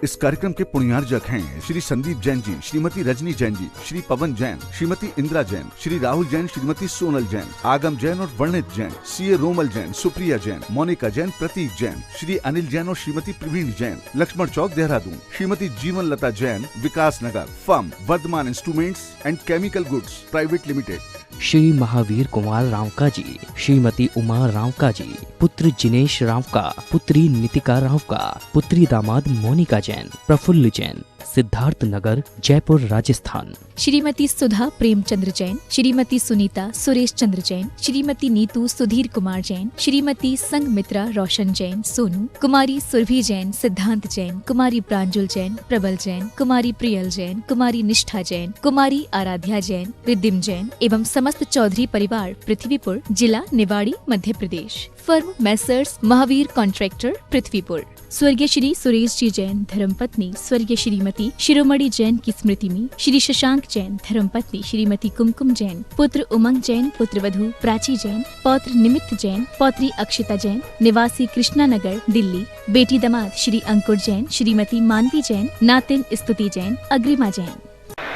इस कार्यक्रम के पुण्यार्जक हैं श्री संदीप जैन जी, श्रीमती रजनी जैन जी, श्री पवन जैन, श्रीमती इंदिरा जैन, श्री राहुल जैन, श्रीमती सोनल जैन, आगम जैन और वर्णित जैन, सीए रोमल जैन, सुप्रिया जैन, मोनिका जैन, प्रतीक जैन, श्री अनिल जैन और Shrimati Praveen Jain, Laxman Chowk Dehradun, Shrimati Jeevan Lata Jain, Vikas Nagar, firm Vardhman instruments and chemical goods private limited, Shri Mahavir Kumar Rawka ji, Shrimati Uma Rawka ji, पुत्र जिनेश रावका, पुत्री नितिका रावका, पुत्री दामाद मोनिका जैन, प्रफुल्ल जैन, सिद्धार्थ नगर, जयपुर, राजस्थान। श्रीमती सुधा प्रेमचंद्र जैन, श्रीमती सुनीता सुरेश चंद्र जैन, श्रीमती नीतू सुधीर कुमार जैन, श्रीमती संगमित्रा रोशन जैन सोनू, कुमारी सुरभि जैन, सिद्धांत जैन, कुमारी प्रांजुल जैन, प्रबल जैन, कुमारी प्रियल जैन, कुमारी निष्ठा जैन, कुमारी आराध्या जैन, रिद्धिम जैन एवं समस्त चौधरी परिवार, पृथ्वीपुर, जिला Niwari, Madhya Pradesh. Firm messrs Mahavir contractor, Prithvipur. स्वर्गीय श्री सुरेश जी जैन धर्मपत्नी स्वर्गीय श्रीमती शिरोमणि जैन की स्मृति में श्री शशांक जैन धर्मपत्नी श्रीमती कुमकुम जैन, पुत्र उमंग जैन, पुत्र वधू प्राची जैन, पौत्र निमित्त जैन, पौत्री अक्षिता जैन, निवासी कृष्णा नगर, दिल्ली, बेटी दामाद श्री अंकुर जैन, श्रीमती मानवी जैन, नातिन स्तुति जैन, अग्रिमा जैन।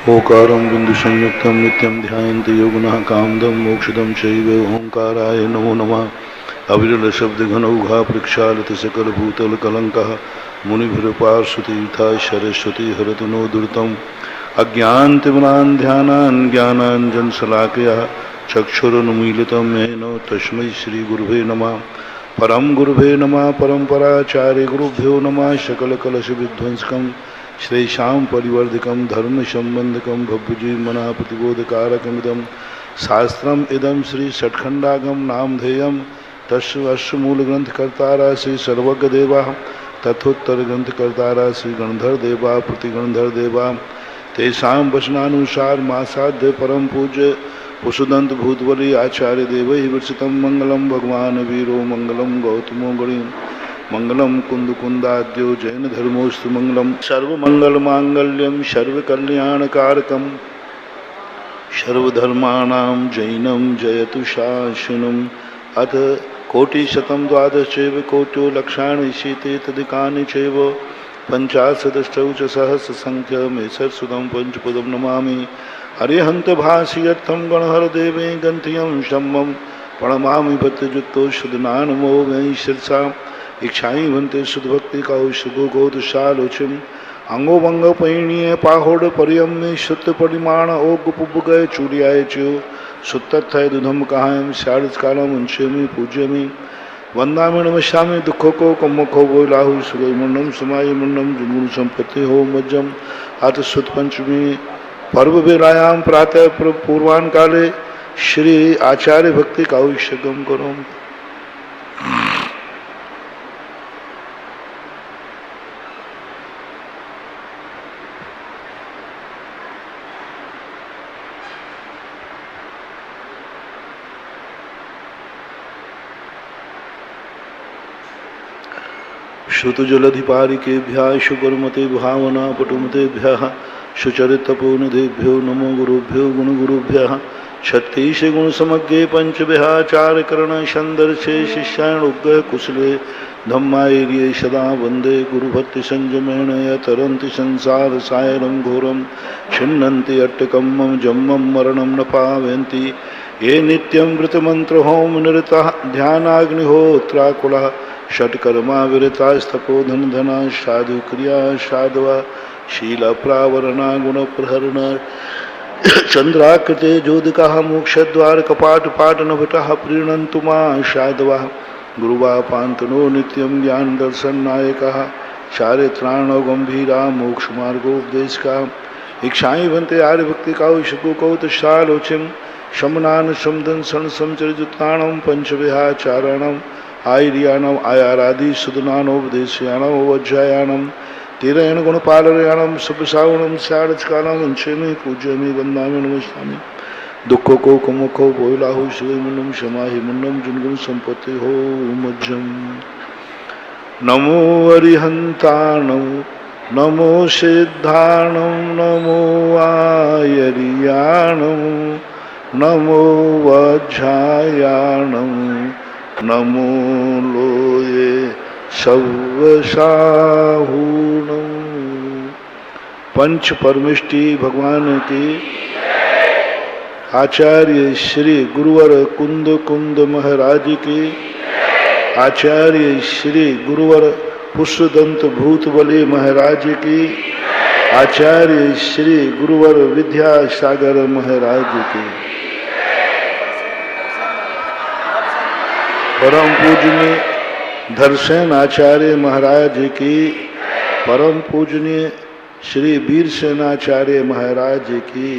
ओकारं बिंदु संयुक्तं नित्यं ध्यायन्ति योगिनः कामदं मोक्षदं चैव ओंकाराय नमो नमः। अविरल शब्द घनौघा प्रक्षालित सकल भूतल कलंकः मुनिभिर्पार्श्वतीर्था सरस्वती हरतु नो दुर्तम्। अज्ञानतिमिरान् ध्यानान् ज्ञानाञ्जन शलाकया चक्षुरुन्मीलितं येन तस्मै श्री गुरुवे नमः। परम गुरुवे नमः। परम्पराचार्य गुरुभ्यो नमः। सकल कलश विध्वंसकं श्रेषां परिवर्धकं धर्म संबंधकं भव्यजीवमना प्रतिबोधकारकमिदं शास्त्रम् इदं श्री षट्खंडागम नामधेयम्। तस्व मूल ग्रंथ कर्तारा श्री सर्वज्ञ देवा, तथोत्तर ग्रंथ कर्तारा श्री गणधर देवा, प्रतिगणधर देवा। तेषां वचनानुसार मासाध्य परम पूज्य वसुदंत भूतबली आचार्य देवैः विरचितं मंगलम भगवान वीरो मंगलम गौतमो गणि मंगलम कुंद कुंदाद्यो जैन धर्मोस्तु मंगलम। सर्वमंगल मांगल्यम सर्वकल्याणकारकम सर्वधर्माणां जैनम जयतु शासनम। अथ कोटिशतं द्वादशैव कोट्यो लक्षाणि शीते तदिकानि चैव पंचाशदष्टौ च सहस्रसंख्यमेषत्सुदं पंचपदं नमामि। अरिहन्त भाष्यर्थं गणहर देवे गन्त्यं शम्मं प्रणमामि भक्तयुक्तो शुद्धनानमो वै शिरसा। इच्छाई भन्ते शुद्धभक्ति कौशगो गोदशालोचिम अंगोभंग पैणीय पाहोड परियम्य शुद्ध परिमाण ओग पुबगय चूड़ियाय च्यो सुत्तथय दुधम कहायम शारद कालम उंशेमी पूज्यमी। वंदामि नमस्यामि दुखों को कम्मखो गो लाहु सुगई मुंडम समाय मुंडम जुगुण संपत्ति हो मज्जम। अथ सुत पंचमी पर्व बेलायाम प्रातः पूर्वान काले श्री आचार्य भक्ति काव्यगम करो। श्रुतजलधिपारिकेभ्यः शुकर्मते भावना पटुमतेभ्यः सुचरितपोनिधेभ्यो नमो गुरुभ्यो गुणगुरुभ्यः। छत्तीस गुण समज्ञे पंचविहाचारकरण संदर्शे शिष्याणुग्रह कुशले धम्मायर्ये सदा वंदे गुरुभक्ति संयमेन यतरन्ति संसार सायरं घोरं छिन्नन्ति अट्टकम्मं जम्मं मरणं न पावयन्ति ये नित्यं वृतमंत्र होम निरतः ध्यानाग्निहोत्राकुलः षट्कर्मा विरतास्तपोधन धना साधु क्रिया साधवा शीला प्रावरणा गुण प्रहरणा चंद्राकृते जोदकः मोक्षद्वार कपाट पाटनभटः प्रीणन्तु मां साधवा। गुरुवा पांतनो नित्यं ज्ञान दर्शन नायकः चारित्राणो गंभीरा मोक्ष मार्गोपदेशका। इच्छाई भन्ते आर्य भक्ति काउशको कौतशालोचिम शमनान समदन सन समचरिताणम पंचविहाचारणम आयर्याणम आयारादि सुदनानोपदेशयाणम वज्रायाणम तेरहण गुणपालयाणम सुपसावणम शारदकालम अंशेमी पूज्यमी वंदामि नमस्यामि। दुखों को कुमुखो बोलाहु शिव मुन्नम क्षमाहि मुन्नम जुनगुण संपत्ति हो मज्जम। नमो अरिहंताणम नमो सिद्धाणम नमो आयर्याणम नमो वज्रायाणम नमो लोये सव्वसाहूणम। पंच परमिष्टि भगवान की, आचार्य श्री गुरुवर कुंद कुंद महाराज की, आचार्य श्री गुरुवर पुष्पदंत भूतबली महाराज की, आचार्य श्री गुरुवर विद्यासागर महाराज की। परम पूजनीय धरसेन आचार्य महाराज की, परम पूजनीय श्री वीरसेनाचार्य महाराज की।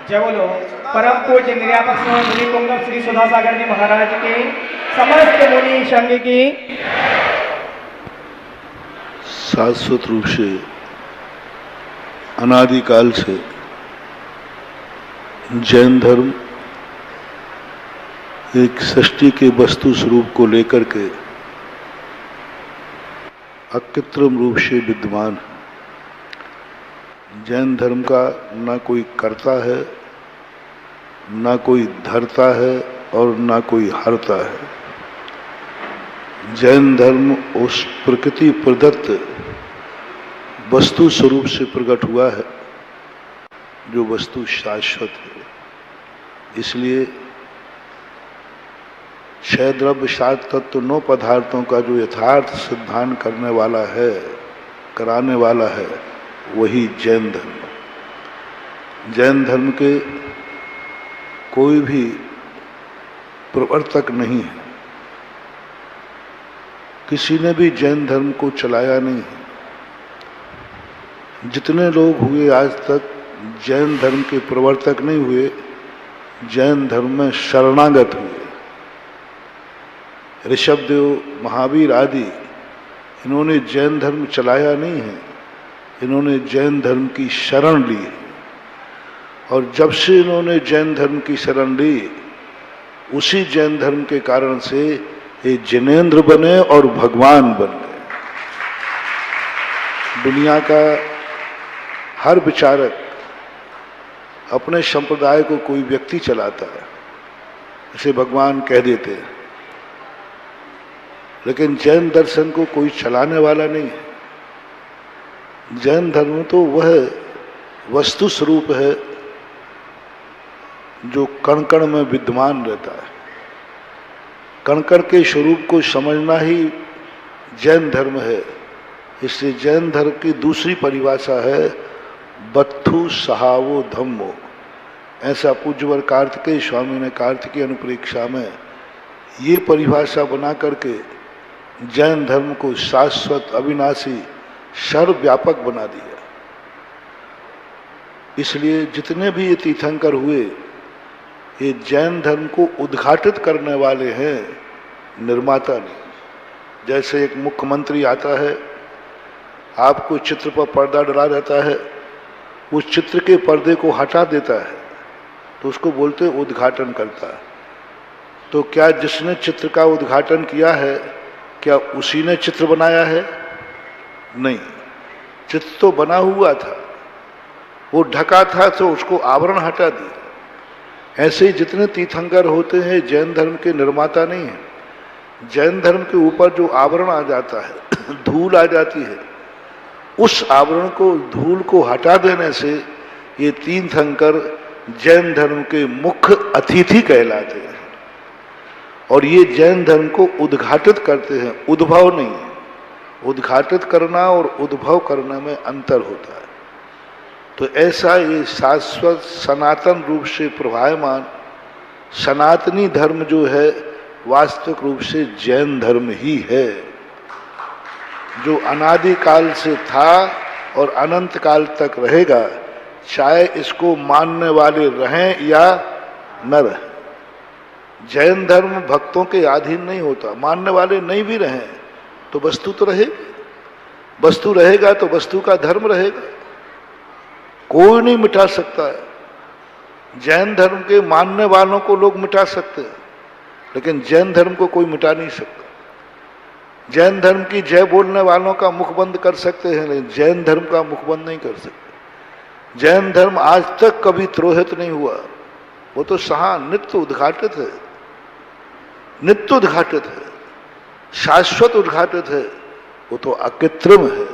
जय बोलो परम पूज्य निर्यापक मुनि पुंगव श्री सुधासागर जी महाराज की, समस्त मुनि संघ की। शाश्वत रूप से अनादिकाल से जैन धर्म एक सृष्टि के वस्तु स्वरूप को लेकर के अकृत्रिम रूप से विद्यमान है। जैन धर्म का ना कोई करता है, ना कोई धरता है और ना कोई हरता है। जैन धर्म उस प्रकृति प्रदत्त वस्तु स्वरूप से प्रकट हुआ है जो वस्तु शाश्वत है। इसलिए छह द्रव्य सात तत्व 9 पदार्थों का जो यथार्थ सिद्धांत करने वाला है, कराने वाला है, वही जैन धर्म। जैन धर्म के कोई भी प्रवर्तक नहीं है, किसी ने भी जैन धर्म को चलाया नहीं है। जितने लोग हुए आज तक जैन धर्म के प्रवर्तक नहीं हुए, जैन धर्म में शरणागत हुए। ऋषभदेव, महावीर आदि इन्होंने जैन धर्म चलाया नहीं है, इन्होंने जैन धर्म की शरण ली है। और जब से इन्होंने जैन धर्म की शरण ली, उसी जैन धर्म के कारण से ये जिनेंद्र बने और भगवान बन गए। दुनिया का हर विचारक अपने संप्रदाय को कोई व्यक्ति चलाता है, इसे भगवान कह देते हैं, लेकिन जैन दर्शन को कोई चलाने वाला नहीं है। जैन धर्म तो वह वस्तु स्वरूप है जो कण कण में विद्यमान रहता है। कण कण के स्वरूप को समझना ही जैन धर्म है। इसलिए जैन धर्म की दूसरी परिभाषा है बत्थु सहावो धम्मो। ऐसा पूज्यवर कार्तिकेय स्वामी ने कार्तिकीय अनुप्रेक्षा में ये परिभाषा बना करके जैन धर्म को शाश्वत, अविनाशी, सर्वव्यापक बना दिया। इसलिए जितने भी ये तीर्थंकर हुए, ये जैन धर्म को उद्घाटित करने वाले हैं, निर्माता नहीं। जैसे एक मुख्यमंत्री आता है, आपको चित्र पर पर्दा डला रहता है, उस चित्र के पर्दे को हटा देता है तो उसको बोलते उद्घाटन करता है। तो क्या जिसने चित्र का उद्घाटन किया है, क्या उसी ने चित्र बनाया है? नहीं, चित्र तो बना हुआ था, वो ढका था तो उसको आवरण हटा दिया। ऐसे ही जितने तीर्थंकर होते हैं जैन धर्म के निर्माता नहीं है। जैन धर्म के ऊपर जो आवरण आ जाता है, धूल आ जाती है, उस आवरण को, धूल को हटा देने से ये तीर्थंकर जैन धर्म के मुख्य अतिथि कहलाते हैं। और ये जैन धर्म को उद्घाटित करते हैं, उद्भव नहीं है। उद्घाटित करना और उद्भव करने में अंतर होता है। तो ऐसा ये शाश्वत सनातन रूप से प्रभायमान सनातनी धर्म जो है, वास्तविक रूप से जैन धर्म ही है, जो अनादिकाल से था और अनंत काल तक रहेगा, चाहे इसको मानने वाले रहें या न रहें। जैन धर्म भक्तों के अधीन नहीं होता। मानने वाले नहीं भी रहें तो वस्तु तो रहेगी। वस्तु रहेगा तो वस्तु का धर्म रहेगा, कोई नहीं मिटा सकता है। जैन धर्म के मानने वालों को लोग मिटा सकते हैं, लेकिन जैन धर्म को कोई मिटा नहीं सकता। जैन धर्म की जय बोलने वालों का मुख बंद कर सकते हैं, लेकिन जैन धर्म का मुख बंद नहीं कर सकते। जैन धर्म आज तक कभी त्रोहित नहीं हुआ, वो तो सहा नित्य उद्घाटित है, नित्य उद्घाटित है, शाश्वत उद्घाटित है, वो तो अकृत्रिम है।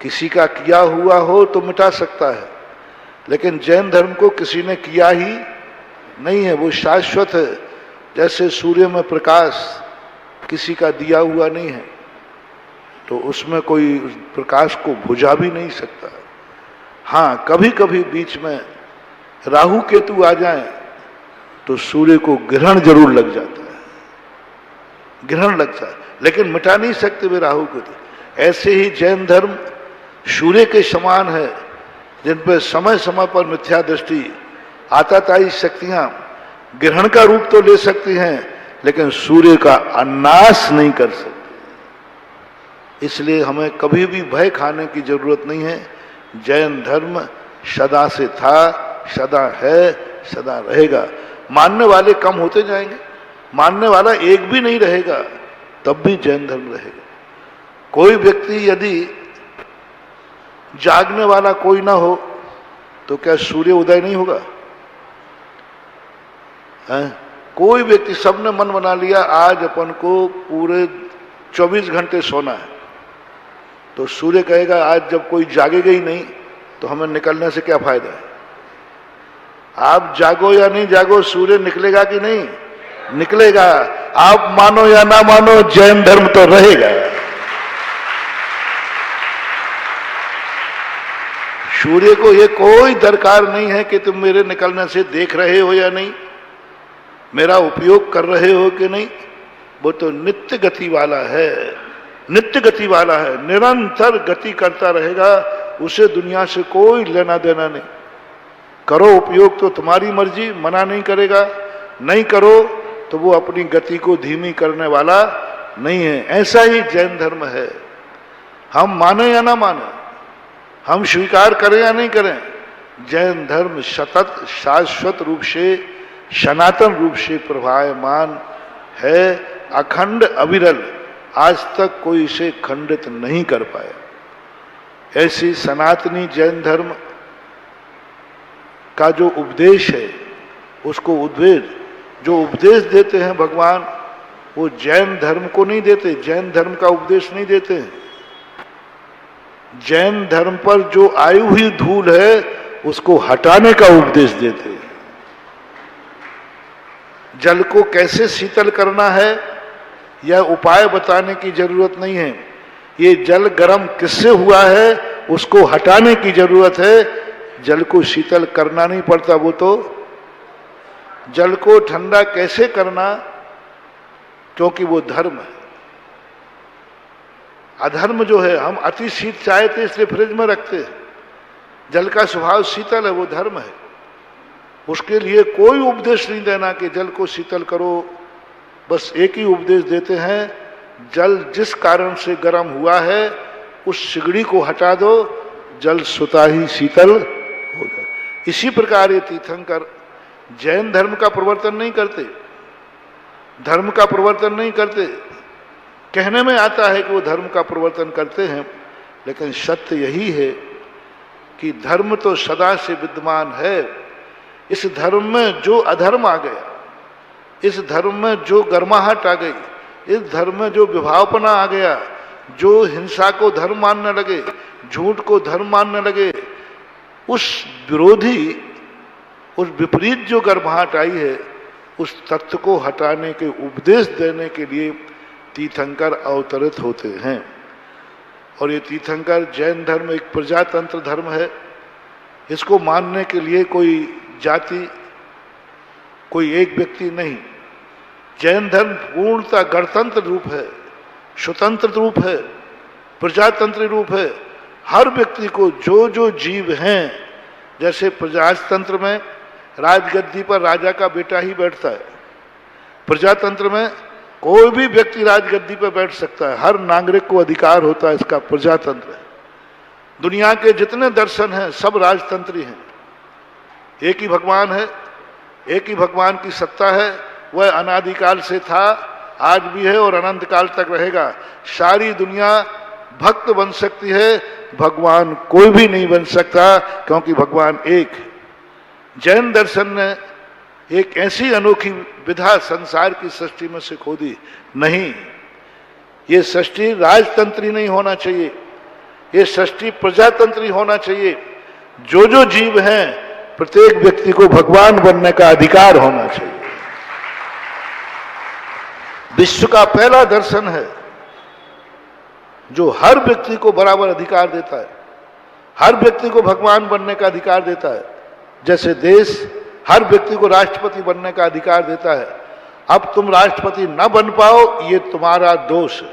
किसी का किया हुआ हो तो मिटा सकता है, लेकिन जैन धर्म को किसी ने किया ही नहीं है, वो शाश्वत है। जैसे सूर्य में प्रकाश किसी का दिया हुआ नहीं है, तो उसमें कोई प्रकाश को बुझा भी नहीं सकता। हाँ, कभी कभी बीच में राहु केतु आ जाए तो सूर्य को ग्रहण जरूर लग जाता है, ग्रहण लगता है, लेकिन मिटा नहीं सकते वे राहु केतु। ऐसे ही जैन धर्म सूर्य के समान है, जिन पर समय समय पर मिथ्या दृष्टि, आताताई शक्तियां ग्रहण का रूप तो ले सकती हैं, लेकिन सूर्य का अनाश नहीं कर सकती। इसलिए हमें कभी भी भय खाने की जरूरत नहीं है। जैन धर्म सदा से था, सदा है, सदा रहेगा। मानने वाले कम होते जाएंगे, मानने वाला एक भी नहीं रहेगा, तब भी जैन धर्म रहेगा। कोई व्यक्ति यदि जागने वाला कोई ना हो तो क्या सूर्य उदय नहीं होगा? कोई व्यक्ति, सबने मन बना लिया आज अपन को पूरे 24 घंटे सोना है, तो सूर्य कहेगा आज जब कोई जागेगा ही नहीं तो हमें निकलने से क्या फायदा है। आप जागो या नहीं जागो, सूर्य निकलेगा कि नहीं निकलेगा। आप मानो या ना मानो, जैन धर्म तो रहेगा। सूर्य को ये कोई दरकार नहीं है कि तुम मेरे निकलने से देख रहे हो या नहीं, मेरा उपयोग कर रहे हो कि नहीं। वो तो नित्य गति वाला है, नित्य गति वाला है, निरंतर गति करता रहेगा। उसे दुनिया से कोई लेना देना नहीं। करो उपयोग तो तुम्हारी मर्जी, मना नहीं करेगा। नहीं करो तो वो अपनी गति को धीमी करने वाला नहीं है। ऐसा ही जैन धर्म है। हम माने या ना माने, हम स्वीकार करें या नहीं करें, जैन धर्म सतत शाश्वत रूप से, सनातन रूप से प्रभायमान है, अखंड अविरल। आज तक कोई इसे खंडित नहीं कर पाया। ऐसी सनातनी जैन धर्म का जो उपदेश है, उसको उद्वेद जो उपदेश देते हैं भगवान, वो जैन धर्म को नहीं देते, जैन धर्म का उपदेश नहीं देते हैं। जैन धर्म पर जो आई हुई धूल है उसको हटाने का उपदेश देते हैं। जल को कैसे शीतल करना है यह उपाय बताने की जरूरत नहीं है। ये जल गर्म किससे हुआ है उसको हटाने की जरूरत है। जल को शीतल करना नहीं पड़ता, वो तो जल को ठंडा कैसे करना, क्योंकि वो धर्म है। अधर्म जो है, हम अति शीत चाहे थे इसलिए फ्रिज में रखते हैं। जल का स्वभाव शीतल है, वो धर्म है। उसके लिए कोई उपदेश नहीं देना कि जल को शीतल करो। बस एक ही उपदेश देते हैं, जल जिस कारण से गर्म हुआ है उस सिगड़ी को हटा दो, जल स्वतः ही शीतल हो जाए। इसी प्रकार ये तीर्थंकर जैन धर्म का प्रवर्तन नहीं करते, धर्म का प्रवर्तन नहीं करते। कहने में आता है कि वो धर्म का प्रवर्तन करते हैं, लेकिन सत्य यही है कि धर्म तो सदा से विद्यमान है। इस धर्म में जो अधर्म आ गया, इस धर्म में जो गर्माहट आ गई, इस धर्म में जो विभावपना आ गया, जो हिंसा को धर्म मानने लगे, झूठ को धर्म मानने लगे, उस विरोधी, उस विपरीत जो गर्माहट आई है, उस तत्व को हटाने के उपदेश देने के लिए तीर्थंकर अवतरित होते हैं। और ये तीर्थंकर जैन धर्म एक प्रजातंत्र धर्म है। इसको मानने के लिए कोई जाति, कोई एक व्यक्ति नहीं। जैन धर्म पूर्णतः गणतंत्र रूप है, स्वतंत्र रूप है, प्रजातंत्र रूप है। हर व्यक्ति को जो जो जीव हैं, जैसे प्रजातंत्र में राजगद्दी पर राजा का बेटा ही बैठता है, प्रजातंत्र में कोई भी व्यक्ति राजगद्दी पर बैठ सकता है, हर नागरिक को अधिकार होता है। इसका प्रजातंत्र है। दुनिया के जितने दर्शन हैं सब राजतंत्री हैं। एक ही भगवान है, एक ही भगवान की सत्ता है। वह अनादिकाल से था, आज भी है और अनंत काल तक रहेगा। सारी दुनिया भक्त बन सकती है, भगवान कोई भी नहीं बन सकता, क्योंकि भगवान एक है। जैन दर्शन ने एक ऐसी अनोखी विधा संसार की सृष्टि में से खोदी। नहीं, ये सृष्टि राजतंत्री नहीं होना चाहिए, ये सृष्टि प्रजातंत्री होना चाहिए। जो जो जीव हैं प्रत्येक व्यक्ति को भगवान बनने का अधिकार होना चाहिए। विश्व का पहला दर्शन है जो हर व्यक्ति को बराबर अधिकार देता है, हर व्यक्ति को भगवान बनने का अधिकार देता है। जैसे देश हर व्यक्ति को राष्ट्रपति बनने का अधिकार देता है। अब तुम राष्ट्रपति न बन पाओ ये तुम्हारा दोष है,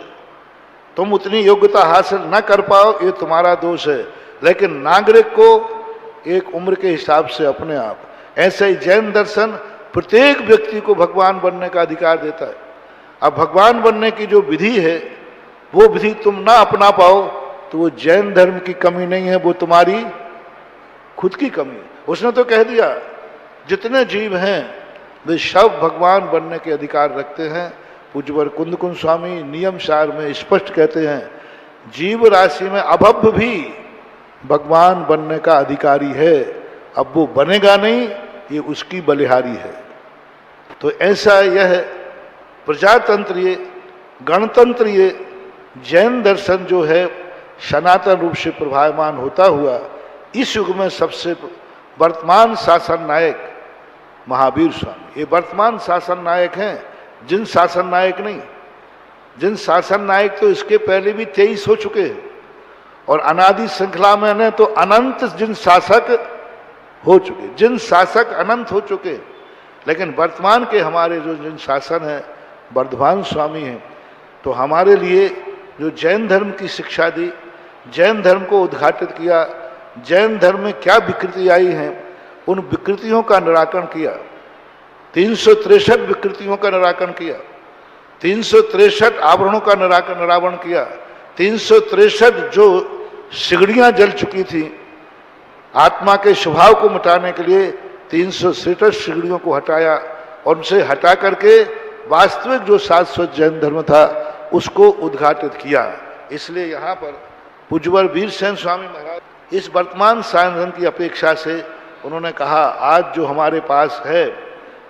तुम उतनी योग्यता हासिल न कर पाओ ये तुम्हारा दोष है, लेकिन नागरिक को एक उम्र के हिसाब से अपने आप, ऐसे ही जैन दर्शन प्रत्येक व्यक्ति को भगवान बनने का अधिकार देता है। अब भगवान बनने की जो विधि है वो विधि तुम ना अपना पाओ तो वो जैन धर्म की कमी नहीं है, वो तुम्हारी खुद की कमी है। उसने तो कह दिया जितने जीव हैं वे सब भगवान बनने के अधिकार रखते हैं। पूज्यवर कुंदकुंज स्वामी नियम सार में स्पष्ट कहते हैं जीव राशि में अभव्य भी भगवान बनने का अधिकारी है, अब वो बनेगा नहीं ये उसकी बलिहारी है। तो ऐसा यह प्रजातंत्रीय गणतंत्रीय जैन दर्शन जो है सनातन रूप से प्रभावमान होता हुआ इस युग में सबसे वर्तमान शासन नायक महावीर स्वामी, ये वर्तमान शासन नायक हैं, जिन शासन नायक नहीं। जिन शासन नायक तो इसके पहले भी 23 हो चुके हैं और अनादि श्रृंखला में ने तो अनंत जिन शासक हो चुके, जिन शासक अनंत हो चुके, लेकिन वर्तमान के हमारे जो जिन शासन है वर्धमान स्वामी हैं। तो हमारे लिए जो जैन धर्म की शिक्षा दी, जैन धर्म को उद्घाटित किया, जैन धर्म में क्या विकृति आई हैं उन विकृतियों का निराकरण किया, 363 विकृतियों का निराकरण किया, 363 आवरणों का निराकरण किया, 363 जो सिगड़ियां जल चुकी थी आत्मा के स्वभाव को मिटाने के लिए 363 सिगड़ियों को हटाया और उनसे हटा करके वास्तविक जो शाश्वत जैन धर्म था उसको उद्घाटित किया। इसलिए यहाँ पर पूज्यवर वीरसेन स्वामी महाराज इस वर्तमान शासन की अपेक्षा से उन्होंने कहा आज जो हमारे पास है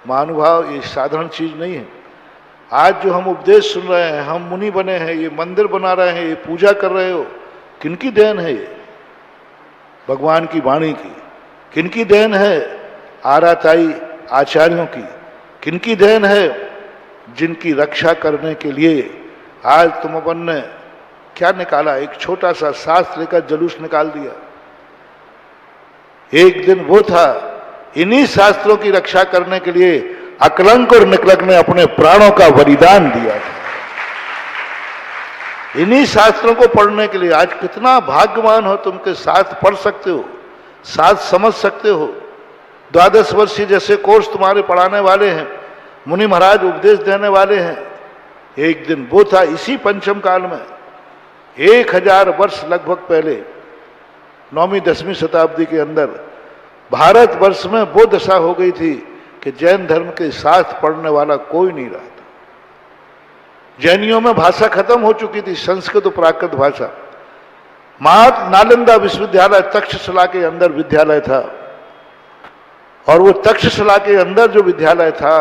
महानुभाव ये साधारण चीज नहीं है। आज जो हम उपदेश सुन रहे हैं, हम मुनि बने हैं, ये मंदिर बना रहे हैं, ये पूजा कर रहे हो, किनकी देन है? ये भगवान की वाणी की। किनकी देन है? आराताई आचार्यों की। किनकी देन है? जिनकी रक्षा करने के लिए आज तुम अपन ने क्या निकाला, एक छोटा सा शास्त्र लेकर जुलूस निकाल दिया। एक दिन वो था इन्हीं शास्त्रों की रक्षा करने के लिए अकलंक और निकलंक ने अपने प्राणों का बलिदान दिया था। इन्हीं शास्त्रों को पढ़ने के लिए आज कितना भाग्यवान हो तुम के साथ पढ़ सकते हो, साथ समझ सकते हो। 12 वर्षीय जैसे कोर्स तुम्हारे पढ़ाने वाले हैं, मुनि महाराज उपदेश देने वाले हैं। एक दिन वो था इसी पंचम काल में 1000 वर्ष लगभग पहले 9वीं 10वीं शताब्दी के अंदर भारतवर्ष में वो दशा हो गई थी कि जैन धर्म के साथ पढ़ने वाला कोई नहीं रहा था। जैनियों में भाषा खत्म हो चुकी थी, संस्कृत और प्राकृत भाषा। महात्मा नालंदा विश्वविद्यालय तक्षशिला के अंदर विद्यालय था और वो तक्षशिला के अंदर जो विद्यालय था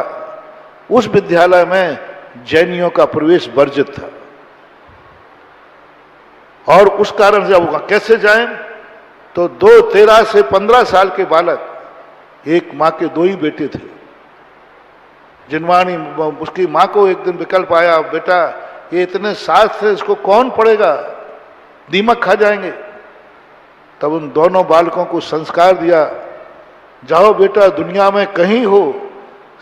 उस विद्यालय में जैनियों का प्रवेश वर्जित था। और उस कारण से अब कैसे जाएं, तो 13 से 15 साल के बालक, एक माँ के 2 ही बेटे थे। जिनवाणी उसकी माँ को एक दिन विकल्प आया, बेटा ये इतने शास्त्र है इसको कौन पढ़ेगा, दीमक खा जाएंगे। तब उन दोनों बालकों को संस्कार दिया, जाओ बेटा दुनिया में कहीं हो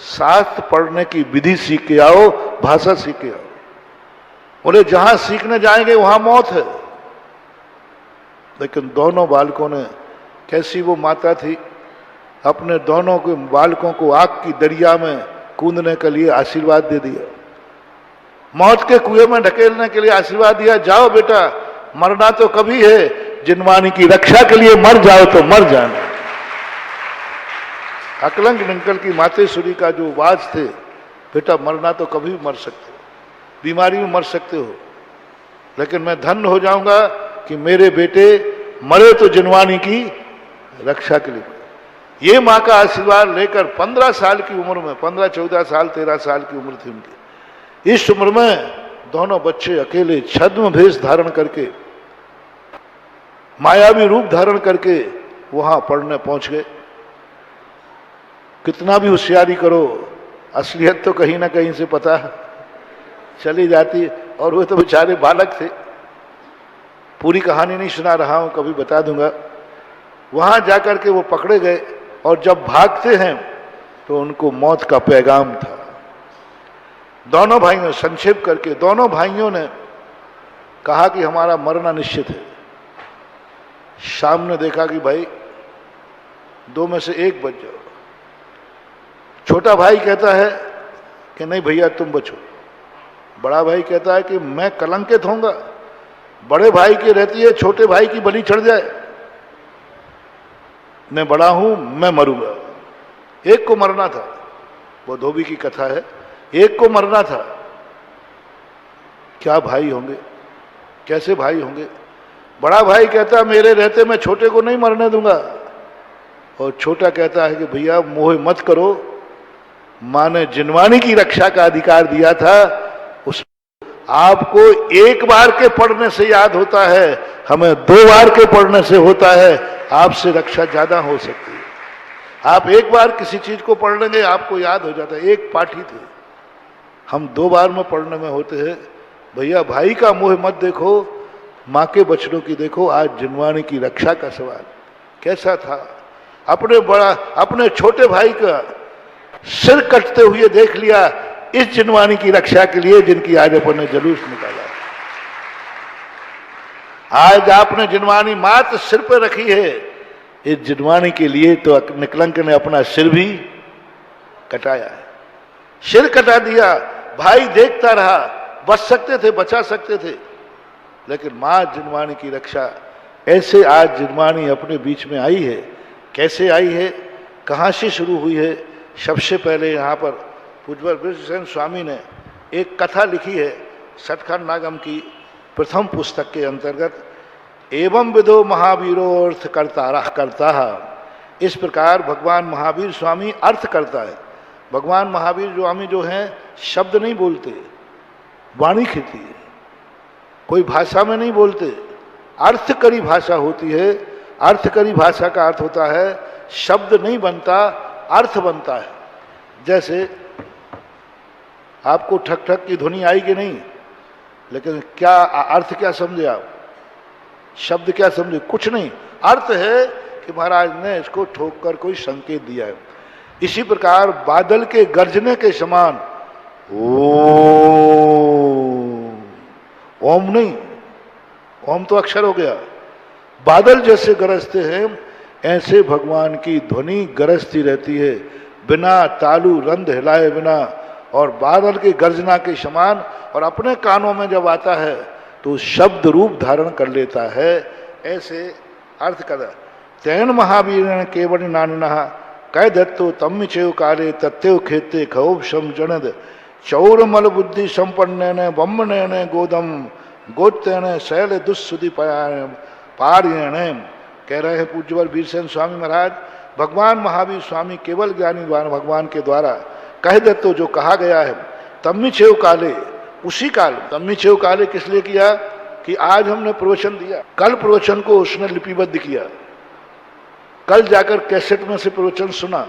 शास्त्र पढ़ने की विधि सीख के आओ, भाषा सीख के आओ। बोले जहां सीखने जाएंगे वहां मौत है। लेकिन दोनों बालकों ने, कैसी वो माता थी, अपने दोनों के बालकों को आग की दरिया में कूदने के लिए आशीर्वाद दे दिया, मौत के कुएं में ढकेलने के लिए आशीर्वाद दिया। जाओ बेटा मरना तो कभी है, जिनवाणी की रक्षा के लिए मर जाओ तो मर जाना। अकलंक निकल की मातेश्वरी का जो वाज थे, बेटा मरना तो कभी भी मर सकते हो, बीमारी में मर सकते हो, लेकिन मैं धन्य हो जाऊंगा कि मेरे बेटे मरे तो जिनवाणी की रक्षा के लिए। ये माँ का आशीर्वाद लेकर 15 साल की उम्र में, 15, 14 साल, 13 साल की उम्र थी उनकी, इस उम्र में दोनों बच्चे अकेले छद्म भेष धारण करके मायावी रूप धारण करके वहां पढ़ने पहुंच गए। कितना भी होशियारी करो, असलियत तो कहीं ना कहीं से पता चली जाती। और वो तो बेचारे बालक थे, पूरी कहानी नहीं सुना रहा हूं, कभी बता दूंगा। वहां जाकर के वो पकड़े गए और जब भागते हैं तो उनको मौत का पैगाम था। दोनों भाइयों, संक्षेप करके दोनों भाइयों ने कहा कि हमारा मरना निश्चित है। शाम ने देखा कि भाई दो में से एक बच जाओ। छोटा भाई कहता है कि नहीं भैया तुम बचो। बड़ा भाई कहता है कि मैं कलंकित होऊंगा, बड़े भाई की रहती है छोटे भाई की बलि चढ़ जाए, मैं बड़ा हूं, मैं मरूंगा। एक को मरना था, वो धोबी की कथा है, एक को मरना था। क्या भाई होंगे, कैसे भाई होंगे? बड़ा भाई कहता है मेरे रहते मैं छोटे को नहीं मरने दूंगा, और छोटा कहता है कि भैया मोह मत करो, मां ने जिनवानी की रक्षा का अधिकार दिया था, उस आपको एक बार के पढ़ने से याद होता है, हमें दो बार के पढ़ने से होता है। आपसे रक्षा ज्यादा हो सकती है। आप एक बार किसी चीज को पढ़ लेंगे आपको याद हो जाता है। एक पाठी थे, हम दो बार में पढ़ने में होते हैं। भैया भाई का मोह मत देखो, मां के बचनों की देखो। आज जिनवानी की रक्षा का सवाल कैसा था? अपने छोटे भाई का सिर कटते हुए देख लिया इस जिनवानी की रक्षा के लिए जिनकी आज अपन ने जुलूस निकाला। आज आपने जिनवानी मात्र सिर पर रखी है, इस जिनवानी के लिए तो निकलंक ने अपना सिर भी कटाया है। सिर कटा दिया, भाई देखता रहा, बच सकते थे, बचा सकते थे, लेकिन मां जिनवानी की रक्षा। ऐसे आज जिनवानी अपने बीच में आई है। कैसे आई है, कहां से शुरू हुई है? सबसे पहले यहाँ पर पूज्य ब्रजसेन स्वामी ने एक कथा लिखी है सतखंड नागम की प्रथम पुस्तक के अंतर्गत, एवं विदो महावीरो अर्थ करता। इस प्रकार भगवान महावीर स्वामी अर्थ करता है। भगवान महावीर स्वामी जो हैं शब्द नहीं बोलते, वाणी खेती है, कोई भाषा में नहीं बोलते, अर्थकरी भाषा होती है। अर्थकरी भाषा का अर्थ होता है शब्द नहीं बनता, अर्थ बनता है। जैसे आपको ठक ठक की ध्वनि आई कि नहीं, लेकिन क्या अर्थ क्या समझे आप? शब्द क्या समझे? कुछ नहीं। अर्थ है कि महाराज ने इसको ठोक कर कोई संकेत दिया है। इसी प्रकार बादल के गर्जने के समान ओम नहीं, ओम तो अक्षर हो गया। बादल जैसे गरजते हैं ऐसे भगवान की ध्वनि गरजती रहती है, बिना तालू रंध हिलाए बिना, और बादल के गर्जना के समान। और अपने कानों में जब आता है तो शब्द रूप धारण कर लेता है। ऐसे अर्थ कर तैन महावीर केवल नानिना कह दत्तो तम्म चेव काले तत्व खेते खौब शम जनद चौरमल बुद्धि संपन्न बम्मन गोदम गोत्न शैल दुस्सुदि पार्यण। कह रहे हैं पूज्यवर वीरसेन स्वामी महाराज, भगवान महावीर स्वामी केवल ज्ञानी भगवान के द्वारा कह दत्तो जो कहा गया है, तम्मी छेव काले, उसी काल। तम्मी छेव काले किस लिए किया कि आज हमने प्रवचन दिया, कल प्रवचन को उसने लिपिबद्ध किया, कल जाकर कैसेट में से प्रवचन सुना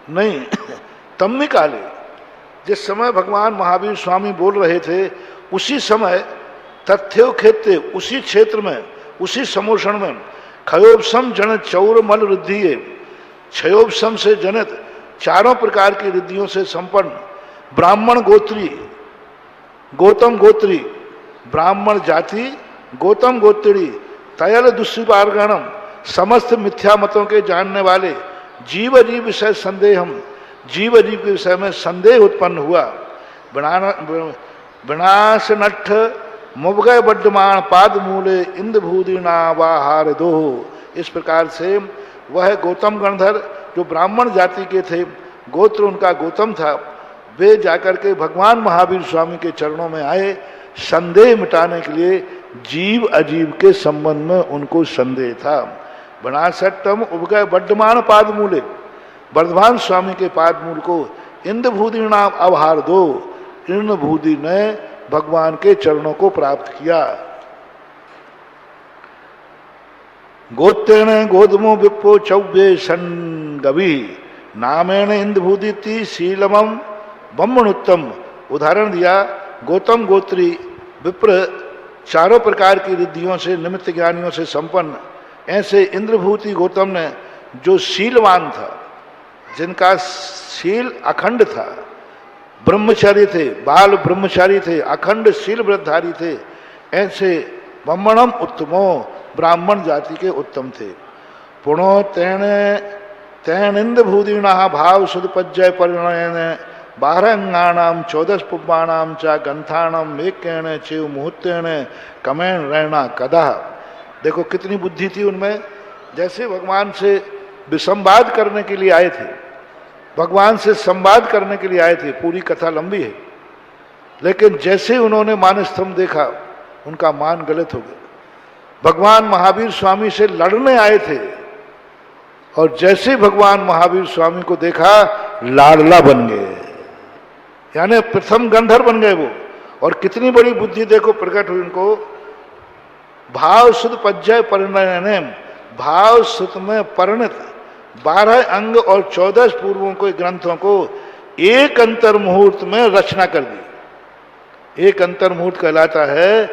नहीं। तम्मी काले, जिस समय भगवान महावीर स्वामी बोल रहे थे उसी समय तथ्यो खेते, उसी क्षेत्र में, उसी समोषण में खयोपसम जनित चौर मल रिद्धि, क्षयोपसम से जनित चारों प्रकार की रिद्धियों से संपन्न ब्राह्मण गोत्री, गौतम गोत्री, ब्राह्मण जाति, गौतम गोत्री, तयल दुष्पार्गणम, समस्त मिथ्या मतों के जानने वाले, जीव अजीव विषय संदेहम, जीव अजीव के विषय में संदेह उत्पन्न हुआ। विनाश नठ मुबगय बड्डमान पाद मूले इंद भूदिना वाहार दो। इस प्रकार से वह गौतम गणधर जो ब्राह्मण जाति के थे, गोत्र उनका गौतम था, वे जाकर के भगवान महावीर स्वामी के चरणों में आए संदेह मिटाने के लिए। जीव अजीव के संबंध में उनको संदेह था। बनासट्टम उपगय बड्डमान पाद मूले, वर्धमान स्वामी के पाद मूल को इंद भूदि नाम अवहार दो, इंद्र भूदि ने भगवान के चरणों को प्राप्त किया। गोत्रेण गोधमो विप्पो चौव्ये सन गवी नामेण इंद्रभूदिति शीलमम ब्रह्मणुत्तम। उदाहरण दिया, गौतम गोत्री विप्र चारों प्रकार की रिद्धियों से निमित्त ज्ञानियों से संपन्न, ऐसे इंद्रभूति गौतम ने जो शीलवान था, जिनका शील अखंड था, ब्रह्मचारी थे, बाल ब्रह्मचारी थे, अखंड शील व्रतधारी थे, ऐसे ब्रह्मणम उत्तमो ब्राह्मण जाति के उत्तम थे। पुनो तैन इंद्रभूतिना भाव सुदपज्जय परिणयन 12 अंगाणाम 14 पुब्बाणाम चा गंथाणाम वेक्यण चेव मुहूर्तेण कमेण रहना कदा। देखो कितनी बुद्धि थी उनमें। जैसे भगवान से विसंवाद करने के लिए आए थे, भगवान से संवाद करने के लिए आए थे, पूरी कथा लंबी है, लेकिन जैसे उन्होंने मानस्तंभ देखा उनका मान गलत हो गया। भगवान महावीर स्वामी से लड़ने आए थे और जैसे भगवान महावीर स्वामी को देखा लाडला बन गए, यानी प्रथम गंधर्व बन गए वो। और कितनी बड़ी बुद्धि देखो प्रकट हुई उनको। भाव सुध पज्जय परिणय, भाव सुत में परिणत 12 अंग और 14 पूर्वों को ग्रंथों को एक अंतर मुहूर्त में रचना कर दी। एक अंतर मुहूर्त कहलाता है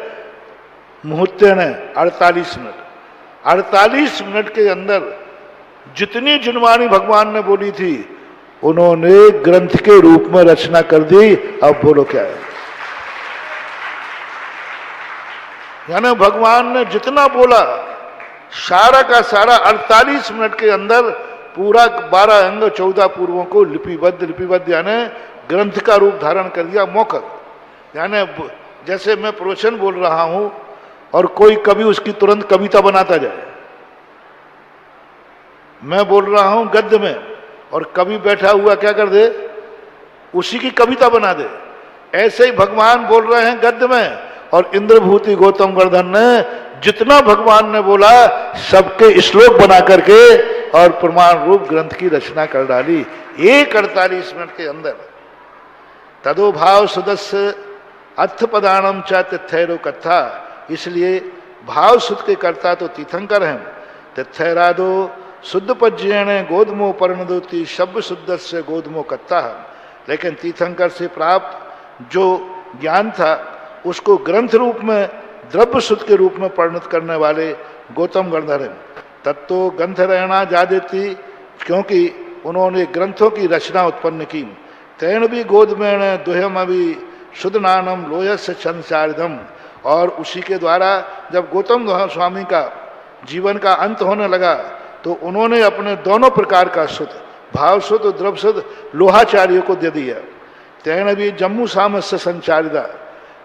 मुहूर्तेण 48 मिनट। 48 मिनट के अंदर जितनी जुनवाणी भगवान ने बोली थी उन्होंने ग्रंथ के रूप में रचना कर दी। अब बोलो क्या है? यानी भगवान ने जितना बोला सारा का सारा 48 मिनट के अंदर पूरा 12 अंग 14 पूर्वों को लिपिबद्ध यानी ग्रंथ का रूप धारण कर दिया। मौखिक यानी जैसे मैं प्रवचन बोल रहा हूं और कोई कवि उसकी तुरंत कविता बनाता जाए। मैं बोल रहा हूं गद्य में और कवि बैठा हुआ क्या कर दे, उसी की कविता बना दे। ऐसे ही भगवान बोल रहे हैं गद्य में और इंद्रभूति गौतम वर्धन ने जितना भगवान ने बोला सबके श्लोक बना करके और प्रमाण रूप ग्रंथ की रचना कर डाली एक 48 मिनट के अंदर। तदो भाव सदस्य अर्थ पदानम च तिथैरो कथा। इसलिए भाव सुध के कर्ता तो तीर्थंकर हैं। तिथैरादो शुद्ध पज्येण गोधमो परिणदोति शब्द शुद्ध से गोधमो कत्ता। लेकिन तीर्थंकर से प्राप्त जो ज्ञान था उसको ग्रंथ रूप में द्रव्य शुद्ध के रूप में परिणत करने वाले गौतम गंधर्व हैं। तत्तो ग्रंथ रहना जा देती, क्योंकि उन्होंने ग्रंथों की रचना उत्पन्न की। तैण भी गोधमेण दुहम अभी शुद्ध नानम लोयस संसारिदम। और उसी के द्वारा जब गौतम स्वामी का जीवन का अंत होने लगा तो उन्होंने अपने दोनों प्रकार का शुद्ध, भाव शुद्ध और द्रव्य शुद्ध लोहाचार्य को दे दिया। तैण भी जम्मू सामस्य संचारिदा।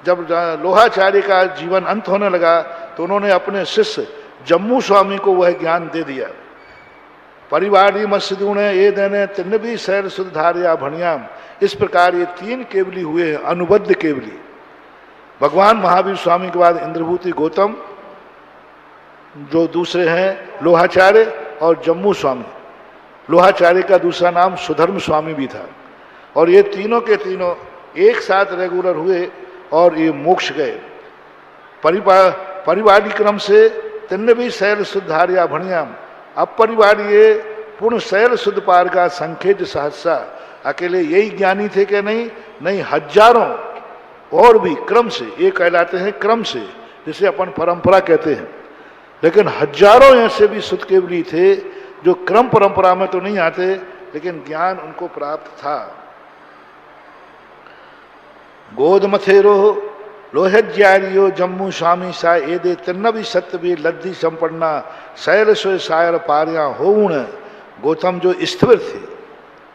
जब लोहाचार्य का जीवन अंत होने लगा तो उन्होंने अपने शिष्य जम्मू स्वामी को वह ज्ञान दे दिया। परिवारी मस्जिदूण ये देने तिन्न भी शैल सुधार्या भणियाम। इस प्रकार ये 3 केवली हुए हैं, अनुबद्ध केवली। भगवान महावीर स्वामी के बाद इंद्रभूति गौतम, जो दूसरे हैं लोहाचार्य और जम्मू स्वामी। लोहाचार्य का दूसरा नाम सुधर्म स्वामी भी था। और ये तीनों के तीनों एक साथ रेगुलर हुए और ये मोक्ष गए। परिवारी क्रम से तिन्न भी शैल शुद्धार्या भणियाम। अब परिवारी पूर्ण शैल शुद्ध पार का संखेज सहसा। अकेले यही ज्ञानी थे कि नहीं? नहीं, हजारों और भी क्रम से, ये कहलाते हैं क्रम से, जिसे अपन परंपरा कहते हैं। लेकिन हजारों ऐसे भी शुद्ध केवली थे जो क्रम परंपरा में तो नहीं आते, लेकिन ज्ञान उनको प्राप्त था। गोदमथेरो लोहज्यारियो जम्मू स्वामी सा एदे तिन्न भी सत्य भी लद्दी संपन्ना शैल स्व शायर पारिया होऊण। गौतम जो स्थिर थे,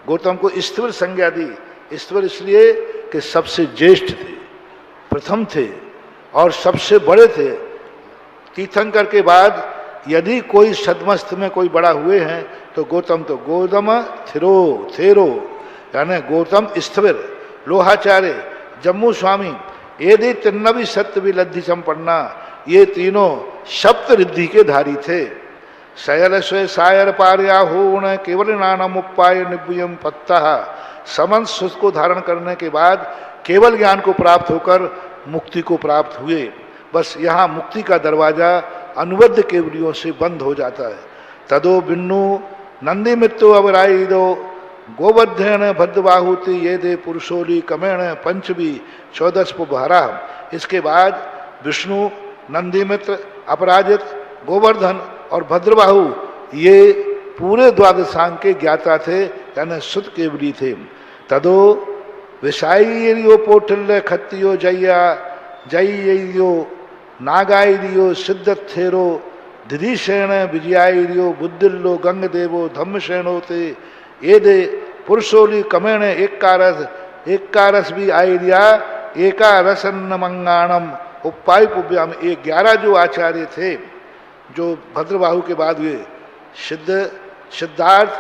गौतम को स्थिर संज्ञा दी। स्थिर इसलिए कि सबसे ज्येष्ठ थे, प्रथम थे और सबसे बड़े थे। तीर्थंकर के बाद यदि कोई सदमस्त में कोई बड़ा हुए हैं तो गौतम तो गोदम थेरो यानी गौतम स्थिर, लोहाचार्य, जम्मू स्वामी यदि तिन्न भी सत्य भी लद्धी संपन्ना, ये तीनों सप्त रिद्धि के धारी थे। शयल स्व शायर पार्या होण केवल नानम उपाय निव्यम पत्ता। समन सुख को धारण करने के बाद केवल ज्ञान को प्राप्त होकर मुक्ति को प्राप्त हुए। बस यहाँ मुक्ति का दरवाजा अनुबद्ध केवलियों से बंद हो जाता है। तदो बिन्नु नंदी मित्तो अवराई दो गोवर्धन भद्रबाहुति ये दे पुरुषोली कमेण पंचमी 14 भारा। इसके बाद विष्णु, नंदी मित्र, अपराजित, गोवर्धन और भद्रबाहु ये पूरे द्वादशांग के ज्ञाता थे, यानी शुद्ध केवली थे। तदो विषाइयो पोठल्य खत्तियो जय्या जय्यो नागाइरियो सिद्धथेरो दिधिशेण विजयाइरियो बुद्धिल्लो गंग देवो धम्मशेणो ते ये दे पुरुषोली कमेण एक कारस भी आइरिया एका रसन्न मंगाणम उपाय पुव्याम। ये 11 जो आचार्य थे जो भद्रबाहु के बाद हुए, सिद्धार्थ,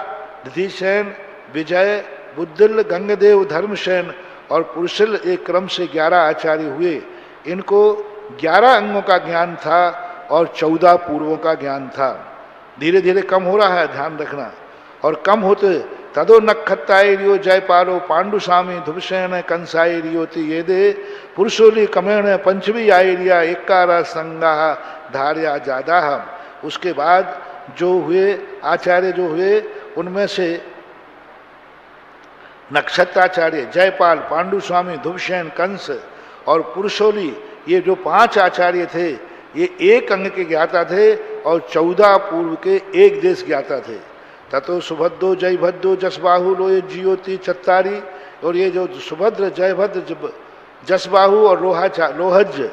दिधिशेन, विजय, बुद्धिल, गंगदेव, धर्मसेन और पुरुषिल, एक क्रम से 11 आचार्य हुए। इनको 11 अंगों का ज्ञान था और 14 पूर्वों का ज्ञान था। धीरे धीरे कम हो रहा है, ध्यान रखना। और कम होते तदो नक्षत्राइरियो जयपालो पांडुसामी धुपसेन कंसाइरियोति ये दे पुरुषोली कमेण पंचमी आइरिया एकारा संगा धार्या जादा। उसके बाद जो हुए आचार्य जो हुए उनमें से नक्षत्राचार्य, जयपाल, पांडुस्वामी, धुपसेन, कंस और पुरुषोली, ये जो 5 आचार्य थे ये एक अंग के ज्ञाता थे और 14 पूर्व के एक देश ज्ञाता थे। ततो सुभद्रो जयभद्रो जसबाहु लोय जियोति चत्तारी। और ये जो सुभद्र, जयभद्र, जसबाहु और लोहज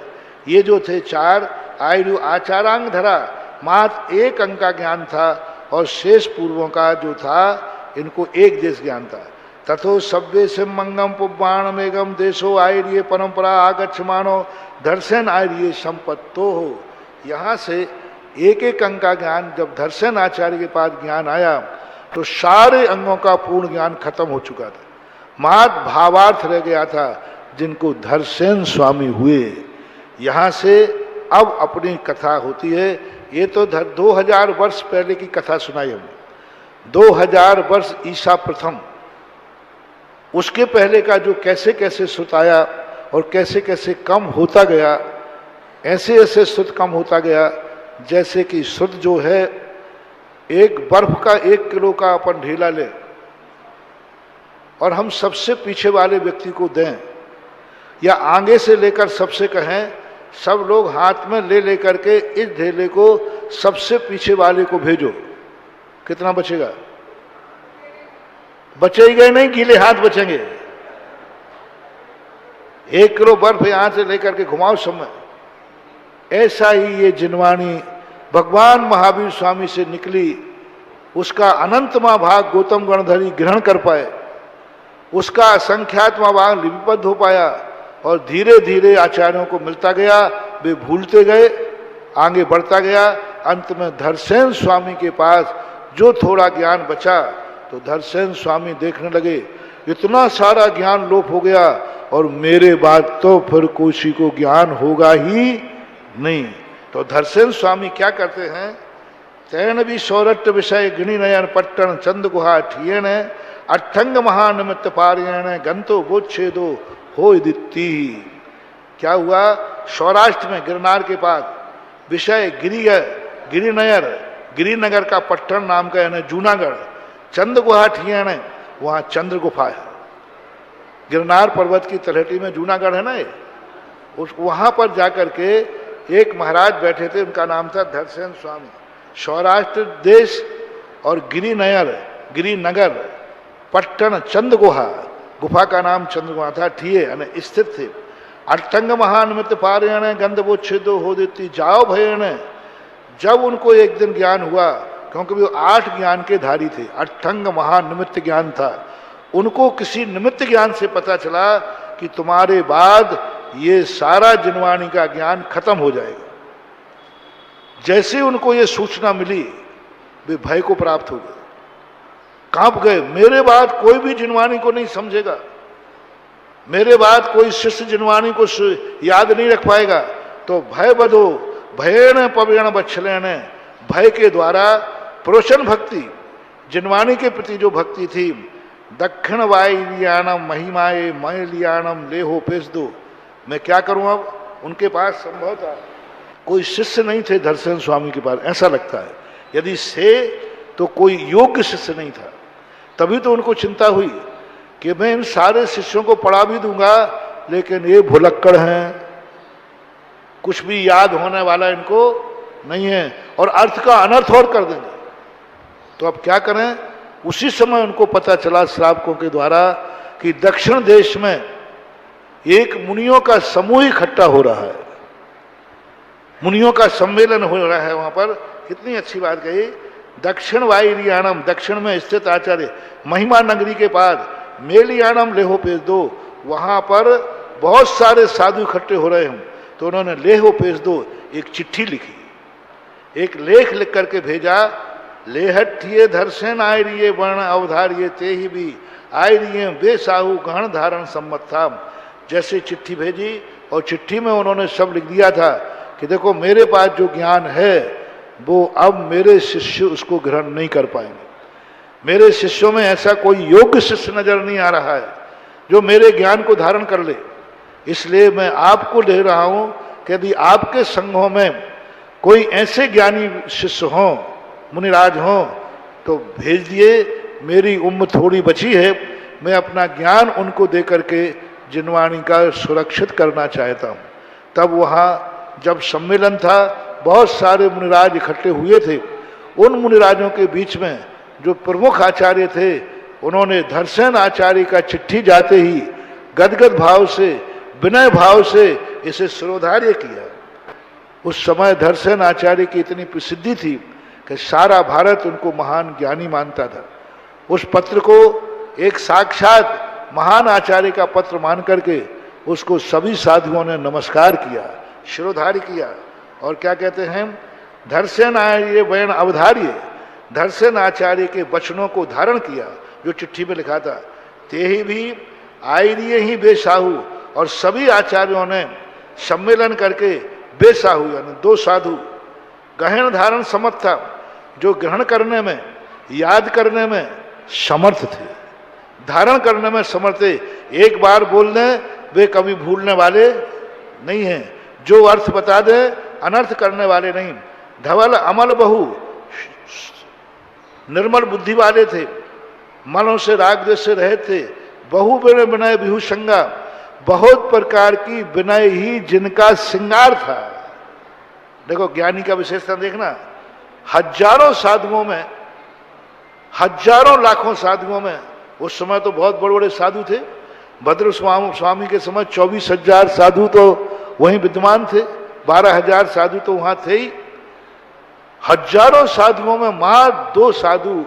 ये जो थे 4 आयु आचारांग धरा, मात्र एक अंग का ज्ञान था और शेष पूर्वों का जो था इनको एक देश ज्ञान था। तथो सव्य सिमंगम पुब्बाण मेघम देशो आयरिये परंपरा आगच्छमानो दर्शन आयरिये संपत्तो हो। यहाँ से एक एक अंग का ज्ञान जब दर्शन आचार्य के पास ज्ञान आया तो सारे अंगों का पूर्ण ज्ञान खत्म हो चुका था, मात्र भावार्थ रह गया था जिनको धर्सेन स्वामी हुए। यहाँ से अब अपनी कथा होती है। ये तो 2000 वर्ष पहले की कथा सुनाई हमने, 2000 वर्ष ईसा प्रथम, उसके पहले का जो कैसे कैसे सुत आया और कैसे कैसे कम होता गया, ऐसे ऐसे सुत कम होता गया जैसे कि सुत जो है एक बर्फ का 1 किलो का अपन ढीला ले और हम सबसे पीछे वाले व्यक्ति को दें या आगे से लेकर सबसे कहें, सब लोग हाथ में ले लेकर के इस ढेले को सबसे पीछे वाले को भेजो, कितना बचेगा? बचेगा नहीं, गीले हाथ बचेंगे। 1 किलो बर्फ यहां से लेकर के घुमाओ समय। ऐसा ही ये जिनवाणी भगवान महावीर स्वामी से निकली, उसका अनंतमा भाग गौतम गणधरी ग्रहण कर पाए, उसका असंख्यातमा भाग लिपिबद्ध हो पाया और धीरे धीरे आचार्यों को मिलता गया, वे भूलते गए, आगे बढ़ता गया। अंत में धर्सेन स्वामी के पास जो थोड़ा ज्ञान बचा तो धर्सेन स्वामी देखने लगे इतना सारा ज्ञान लोप हो गया और मेरे बाद तो फिर कोई को ज्ञान होगा ही नहीं। तो धर्सेन स्वामी क्या करते हैं, तैन भी सौरट्ट विषय गिणी नयन पट्टन चंद गुहा ठियन अठंग महानिमित्त पारियण गंतो बोच्छेदो हो दित्ती। क्या हुआ, सौराष्ट्र में गिरनार के पास विषय गिरिनगर का पट्टन नाम का यानी जूनागढ़, चंद गुहा ठियन, वहां चंद्र गुफा है। गिरनार पर्वत की तलहटी में जूनागढ़ है ना, ये उस वहां पर जाकर के एक महाराज बैठे थे, उनका नाम था धर्सेन स्वामी। सौराष्ट्र देश और गिरिनगर पट्टन चंद गुफा का नाम चंद्र गुहा था, ठिये यानी स्थित थे। अठंग महानिमित्त पारेण गंधवोच्छेदो हो देती जाओ भयण। जब उनको एक दिन ज्ञान हुआ, क्योंकि वो 8 ज्ञान के धारी थे, अठंग महानिमित्त ज्ञान था, उनको किसी निमित्त ज्ञान से पता चला कि तुम्हारे बाद ये सारा जिनवाणी का ज्ञान खत्म हो जाएगा। जैसे उनको ये सूचना मिली वे भय को प्राप्त हो गए, कांप गए। मेरे बाद कोई भी जिनवाणी को नहीं समझेगा, मेरे बाद कोई शिष्य जिनवाणी को याद नहीं रख पाएगा। तो भय बधो भयण पवेण बच्छलेण, भय के द्वारा प्रोशन भक्ति, जिनवाणी के प्रति जो भक्ति थी, दक्षिण वायुलियानम महिमाए मय लियानम लेहो पेश दो। मैं क्या करूं अब, उनके पास संभव था कोई शिष्य नहीं थे धरसेन स्वामी के पास, ऐसा लगता है। यदि से तो कोई योग्य शिष्य नहीं था। तभी तो उनको चिंता हुई कि मैं इन सारे शिष्यों को पढ़ा भी दूंगा, लेकिन ये भुलक्कड़ हैं, कुछ भी याद होने वाला इनको नहीं है, और अर्थ का अनर्थ और कर देंगे। तो अब क्या करें? उसी समय उनको पता चला श्रावकों के द्वारा कि दक्षिण देश में एक मुनियों का समूह इकट्ठा हो रहा है, मुनियों का सम्मेलन हो रहा है वहां पर। कितनी अच्छी बात कही। दक्षिण वायुरियाणम, दक्षिण में स्थित आचार्य, महिमा नगरी के पास मेलियाणम लेहो पेश दो, वहां पर बहुत सारे साधु इकट्ठे हो रहे हैं। तो उन्होंने लेहो पेश दो एक चिट्ठी लिखी, एक लेख लिख करके भेजा। लेहठिए धरसेन आय रिये वर्ण अवधारिये ते ही भी आय रिये बेसाहू गहन धारण सम्मत था। जैसे चिट्ठी भेजी, और चिट्ठी में उन्होंने सब लिख दिया था कि देखो मेरे पास जो ज्ञान है वो अब मेरे शिष्य उसको ग्रहण नहीं कर पाएंगे। मेरे शिष्यों में ऐसा कोई योग्य शिष्य नजर नहीं आ रहा है जो मेरे ज्ञान को धारण कर ले। इसलिए मैं आपको ले रहा हूं कि यदि आपके संघों में कोई ऐसे ज्ञानी शिष्य हों, मुनिराज हों, तो भेज दिए। मेरी उम्र थोड़ी बची है, मैं अपना ज्ञान उनको दे करके जिनवाणी का सुरक्षित करना चाहता हूँ। तब वहाँ जब सम्मेलन था, बहुत सारे मुनिराज इकट्ठे हुए थे। उन मुनिराजों के बीच में जो प्रमुख आचार्य थे, उन्होंने धरसेन आचार्य का चिट्ठी जाते ही गदगद भाव से, विनय भाव से इसे शिरोधार्य किया। उस समय धरसेन आचार्य की इतनी प्रसिद्धि थी कि सारा भारत उनको महान ज्ञानी मानता था। उस पत्र को एक साक्षात महान आचार्य का पत्र मान करके उसको सभी साधुओं ने नमस्कार किया, शिरोधार्य किया। और क्या कहते हैं? धरसेन आचार्य वर्ण अवधार्य, धरसेन आचार्य के वचनों को धारण किया जो चिट्ठी में लिखा था। ते ही भी आयरिये ही बेसाहू, और सभी आचार्यों ने सम्मेलन करके बेसाहू यानी दो साधु गहन धारण समर्थ था, जो ग्रहण करने में, याद करने में समर्थ थे, धारण करने में समर्थ थे। एक बार बोलने वे कभी भूलने वाले नहीं हैं, जो अर्थ बता दे अनर्थ करने वाले नहीं। धवल अमल बहु, निर्मल बुद्धि वाले थे, मनों से राग द्वेष से रहे थे। बहु विनय विनय बिहु संगा, बहुत प्रकार की विनय ही जिनका श्रृंगार था। देखो ज्ञानी का विशेषता देखना, हजारों साधुओं में, हजारों लाखों साधुओं में, उस समय तो बहुत बड़े बड़े साधु थे। भद्र स्वामी के समय 24,000 साधु तो वहीं विद्यमान थे, 12,000 साधु तो वहां थे ही। हजारों साधुओं में मात्र 2 साधु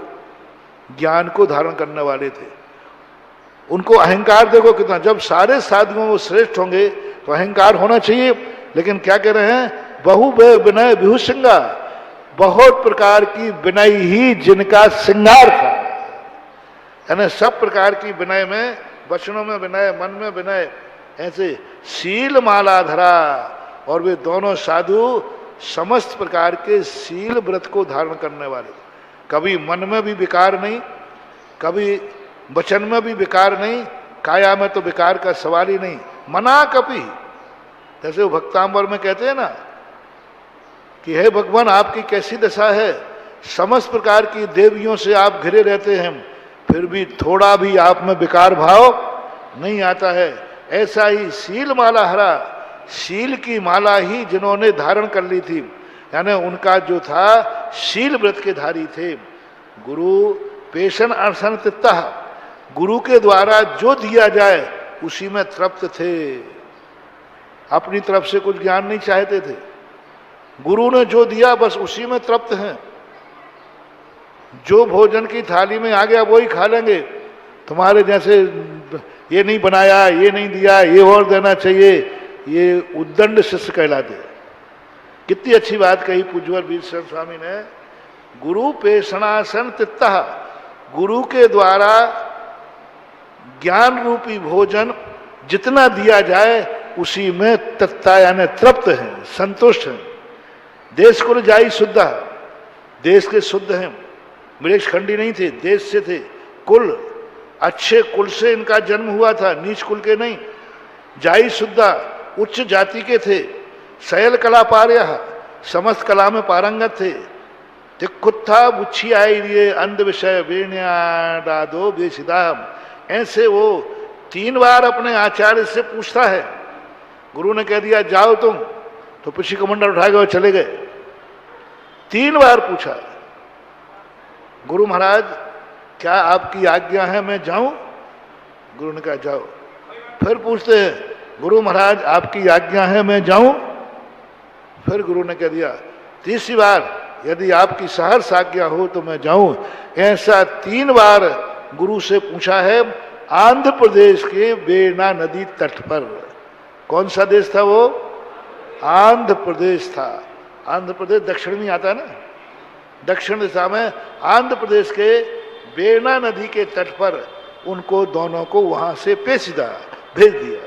ज्ञान को धारण करने वाले थे। उनको अहंकार देखो कितना, जब सारे साधुओं वो श्रेष्ठ होंगे तो अहंकार होना चाहिए, लेकिन क्या कह रहे हैं? बहु विनय बिहु श्रृंगा, बहुत प्रकार की विनय ही जिनका श्रृंगार था। यानी सब प्रकार की विनय में, वचनों में विनय, मन में विनय, ऐसे शील माला धरा। और वे दोनों साधु समस्त प्रकार के शील व्रत को धारण करने वाले, कभी मन में भी विकार नहीं, कभी वचन में भी विकार नहीं, काया में तो विकार का सवाल ही नहीं। मना कपि, जैसे वो भक्तांबर में कहते हैं ना कि हे भगवान आपकी कैसी दशा है, समस्त प्रकार की देवियों से आप घिरे रहते हैं, फिर भी थोड़ा भी आप में विकार भाव नहीं आता है। ऐसा ही शील माला हरा, शील की माला ही जिन्होंने धारण कर ली थी, यानी उनका जो था शील व्रत के धारी थे। गुरु पेशन अर्शन तित्ता, गुरु के द्वारा जो दिया जाए उसी में तृप्त थे, अपनी तरफ से कुछ ज्ञान नहीं चाहते थे। गुरु ने जो दिया बस उसी में तृप्त हैं। जो भोजन की थाली में आ गया वही खा लेंगे, तुम्हारे जैसे ये नहीं बनाया, ये नहीं दिया, ये और देना चाहिए, ये उद्दंड शिष्य कहलाते। कितनी अच्छी बात कही पूज्यवर वीरशरण स्वामी ने। गुरु पेषणासन तित्ता, गुरु के द्वारा ज्ञान रूपी भोजन जितना दिया जाए उसी में तत्ता यानी तृप्त है, संतुष्ट है। देश कुल जाई शुद्ध, देश के शुद्ध हैं, मृक्ष खंडी नहीं थे, देश से थे। कुल अच्छे कुल से इनका जन्म हुआ था, नीच कुल के नहीं। जाई शुद्धा, उच्च जाति के थे। शयल कला पार्य, समस्त कला में पारंगत थे। तिक्कुत्था बुच्छी आई रिये अंध विषय बेण्या डादो बेसिदाम। ऐसे वो 3 बार अपने आचार्य से पूछता है। गुरु ने कह दिया जाओ तुम, तो पुष्य कमंडल उठा गए, चले गए। 3 बार पूछा, गुरु महाराज क्या आपकी आज्ञा है मैं जाऊं? गुरु ने कहा जाओ। फिर पूछते हैं, गुरु महाराज आपकी आज्ञा है मैं जाऊं? फिर गुरु ने कह दिया 3री बार, यदि आपकी सहर्ष आज्ञा हो तो मैं जाऊं। ऐसा 3 बार गुरु से पूछा है आंध्र प्रदेश के बेना नदी तट पर। कौन सा देश था वो? आंध्र प्रदेश था। आंध्र प्रदेश दक्षिण में आता है ना, दक्षिण दिशा में आंध्र प्रदेश के बेना नदी के तट पर उनको दोनों को वहां से पेशिदा भेज दिया।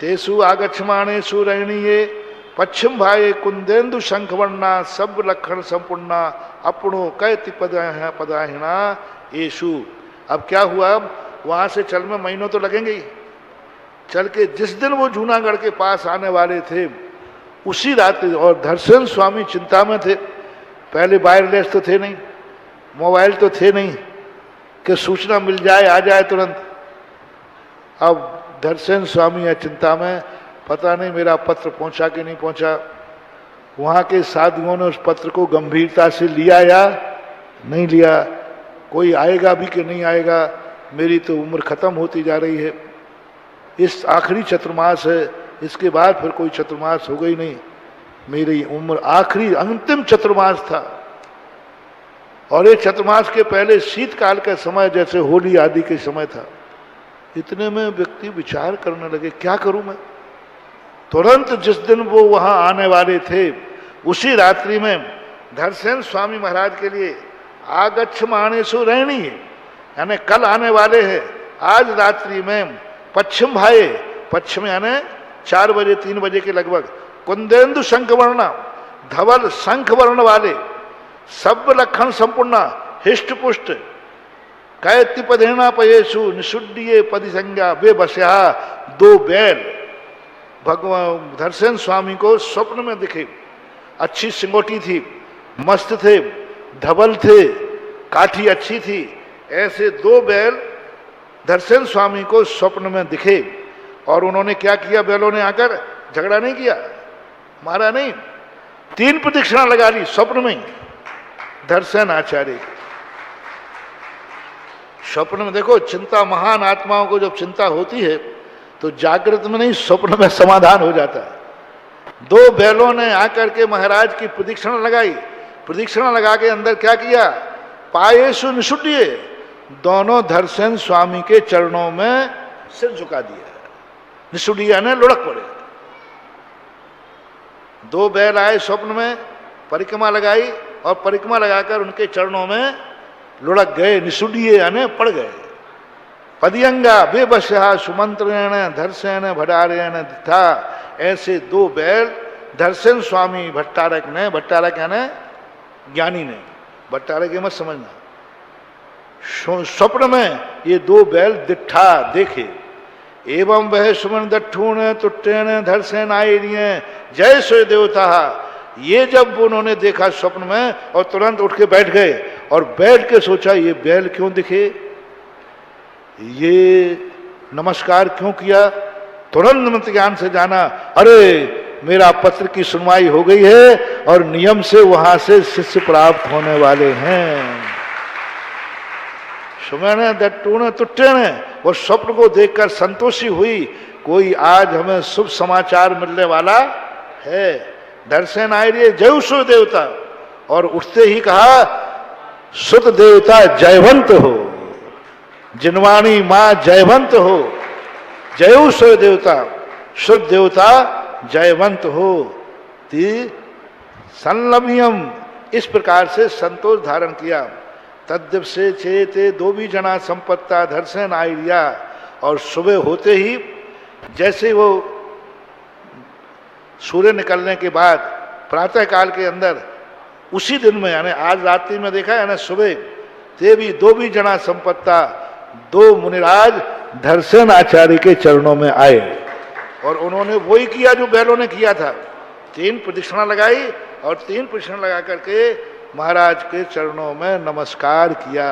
तेसु आगच्छमानेषु रैणीये पश्चिम भाए कुंदेन्दु शंखवर्णा सब लक्षण संपूर्णा अपनो कैति पदाहिना येषु। अब क्या हुआ, वहां से चल में महीनों तो लगेंगे ही। चल के जिस दिन वो जूनागढ़ के पास आने वाले थे उसी रात्रि, और दर्शन स्वामी चिंता में थे। पहले वायरलेस तो थे नहीं, मोबाइल तो थे नहीं कि सूचना मिल जाए आ जाए तुरंत। अब दर्शन स्वामी या चिंता में, पता नहीं मेरा पत्र पहुंचा कि नहीं पहुंचा। वहां के साधुओं ने उस पत्र को गंभीरता से लिया या नहीं लिया, कोई आएगा भी कि नहीं आएगा। मेरी तो उम्र खत्म होती जा रही है, इस आखिरी चतुर्मास है, इसके बाद फिर कोई चतुर्मास हो गई नहीं। मेरी उम्र आखिरी अंतिम चतुर्मास था। और ये चतुर्मास के पहले शीतकाल का समय जैसे होली आदि के समय था। इतने में व्यक्ति विचार करने लगे क्या करूं मैं। तुरंत जिस दिन वो वहां आने वाले थे उसी रात्रि में धरसेन स्वामी महाराज के लिए आगच्छमानेषु रैणीये, यानी कल आने वाले हैं, आज रात्रि में पश्चिम भाए, पश्चिम यानी 4 बजे 3 बजे के लगभग, कुंदेन्दु शंखवर्ण, धवल शंख वर्ण वाले, सब लक्षण संपूर्ण, हिष्ट पुष्ट, कैति पदेना पयेशु निषुड्डिये पदि संज्ञा वे बस्या 2 बैल भगवान धरसेन स्वामी को स्वप्न में दिखे। अच्छी सिंगोटी थी, मस्त थे, धवल थे, काठी अच्छी थी। ऐसे 2 बैल धरसेन स्वामी को स्वप्न में दिखे। और उन्होंने क्या किया, बैलों ने आकर झगड़ा नहीं किया, मारा नहीं, 3 प्रदक्षिणा लगा ली स्वप्न में। धरसेन आचार्य स्वप्न में, देखो चिंता, महान आत्माओं को जब चिंता होती है तो जागृत में नहीं स्वप्न में समाधान हो जाता है। 2 बैलों ने आकर के महाराज की प्रदक्षिणा लगाई। प्रदक्षिणा लगा के अंदर क्या किया, पायेषु निषुड्डिये, दोनों धरसेन स्वामी के चरणों में सिर झुका दिया। निषुड्डिये ने लुढ़क पड़े। 2 बैल आए स्वप्न में, परिक्रमा लगाई और परिक्रमा लगाकर उनके चरणों में लुढ़क गए। निषुड्डिये यानी पड़ गए। पदियंगा बेबस्या सुमंत्रेण धरसेन भट्टारेण था। ऐसे 2 बैल धरसेन स्वामी भट्टारक ने, भट्टारक यानी ज्ञानी ने, भट्टारक ये मत समझना, स्वप्न में ये 2 बैल दिट्ठा देखे। एवं वह सुमन दट्ठूण तुट्टेण धरसेन आये जय सोय देवता। ये जब उन्होंने देखा स्वप्न में और तुरंत उठ के बैठ गए और बैठ के सोचा ये बैल क्यों दिखे, ये नमस्कार क्यों किया। तुरंत मंत्र ज्ञान से जाना, अरे मेरा पत्र की सुनवाई हो गई है और नियम से वहां से शिष्य प्राप्त होने वाले हैं। सुमन दट्ठूण तुट्टेण, वो स्वप्न को देखकर संतोषी हुई, कोई आज हमें शुभ समाचार मिलने वाला है। धरसेन आये जय सो देवता, और उठते ही कहा सुत देवता जयवंत हो, जिनवाणी मां जयवंत हो, जय सो देवता, शुद्ध देवता जयवंत हो। संलमियम, इस प्रकार से संतोष धारण किया। तद्दिव से चेते 2 भी जना संपत्ता धरसेन आइडिया। और सुबह होते ही जैसे वो सूर्य निकलने के बाद प्रातः काल के अंदर उसी दिन में, यानी आज रात्रि में देखा यानी सुबह, ते भी 2 भी जना संपत्ता, 2 मुनिराज धरसेन आचार्य के चरणों में आए और उन्होंने वही किया जो बैलों ने किया था। 3 प्रदक्षिणा लगाई और 3 प्रदक्षिणा लगा करके महाराज के चरणों में नमस्कार किया।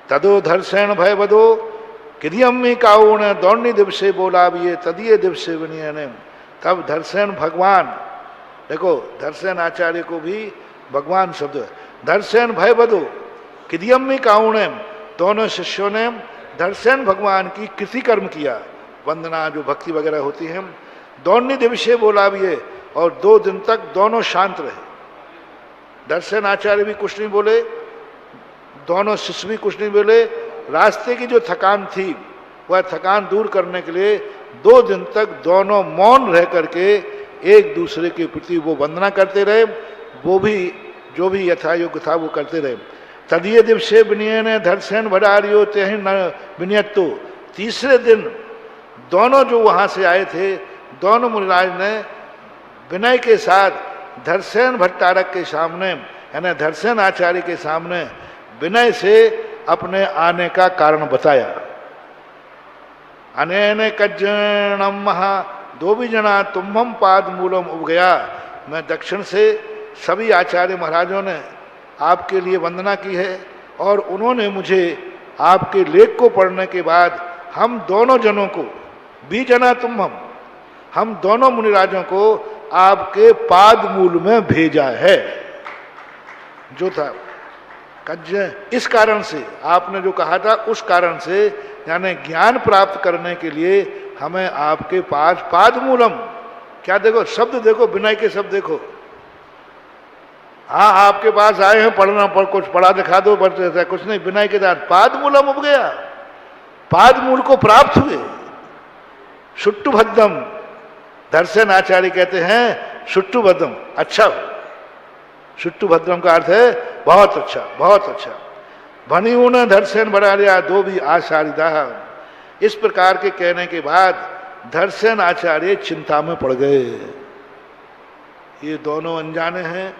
तदो धरसेन भय बदो किदियम्मी काउण दौड़नी दिवसे बोला भी ये तदिये दिवसे बनिए ने। तब धरसेन भगवान, देखो धरसेन आचार्य को भी भगवान शब्द है। धरसेन भय बदो किदियम्मी काउण, दोनों शिष्यों ने धरसेन भगवान की कृति कर्म किया, वंदना जो भक्ति वगैरह होती है। दौड़नी दिवसे बोला भी है, और 2 दिन तक दोनों शांत रहे। दर्शन आचार्य भी कुछ नहीं बोले, दोनों शिष्य भी कुछ नहीं बोले। रास्ते की जो थकान थी वह थकान दूर करने के लिए 2 दिन तक दोनों मौन रह करके एक दूसरे के प्रति वो वंदना करते रहे, वो भी जो भी यथायोग्य था वो करते रहे। तदिये दिवसे विनय ने धरसेन भडारियो तेहि न विनयत्तो। तीसरे दिन दोनों जो वहां से आए थे, दोनों मुनिराज ने विनय के साथ धरसेन भट्टारक के सामने, यानी धरसेन आचार्य के सामने विनय से अपने आने का कारण बताया। अनेन कज्जनम महा 2 भी जना तुम्हम पाद मूलम उब गया। मैं दक्षिण से सभी आचार्य महाराजों ने आपके लिए वंदना की है, और उन्होंने मुझे आपके लेख को पढ़ने के बाद हम दोनों जनों को, 20 जना तुम्हम, हम दोनों मुनिराजों को आपके पाद मूल में भेजा है। जो था इस कारण से, आपने जो कहा था उस कारण से, यानी ज्ञान प्राप्त करने के लिए हमें आपके पास पाद मूलम, क्या देखो शब्द देखो, विनय के शब्द देखो। हाँ आपके पास आए हैं पढ़ना, पर कुछ पढ़ा दिखा दो, बस कुछ नहीं। विनय के साथ पाद मूलम उब गया, पाद मूल को प्राप्त हुए। सुट्टु भद्दम, दर्शन आचार्य कहते हैं सुट्टु भद्रम, अच्छा। सुट्टु भद्रम का अर्थ है बहुत अच्छा, बहुत अच्छा। भनी उन धरसेन बढ़ा 2 भी आचार्यदा। इस प्रकार के कहने के बाद धरसेन आचार्य चिंता में पड़ गए। ये दोनों अनजाने हैं,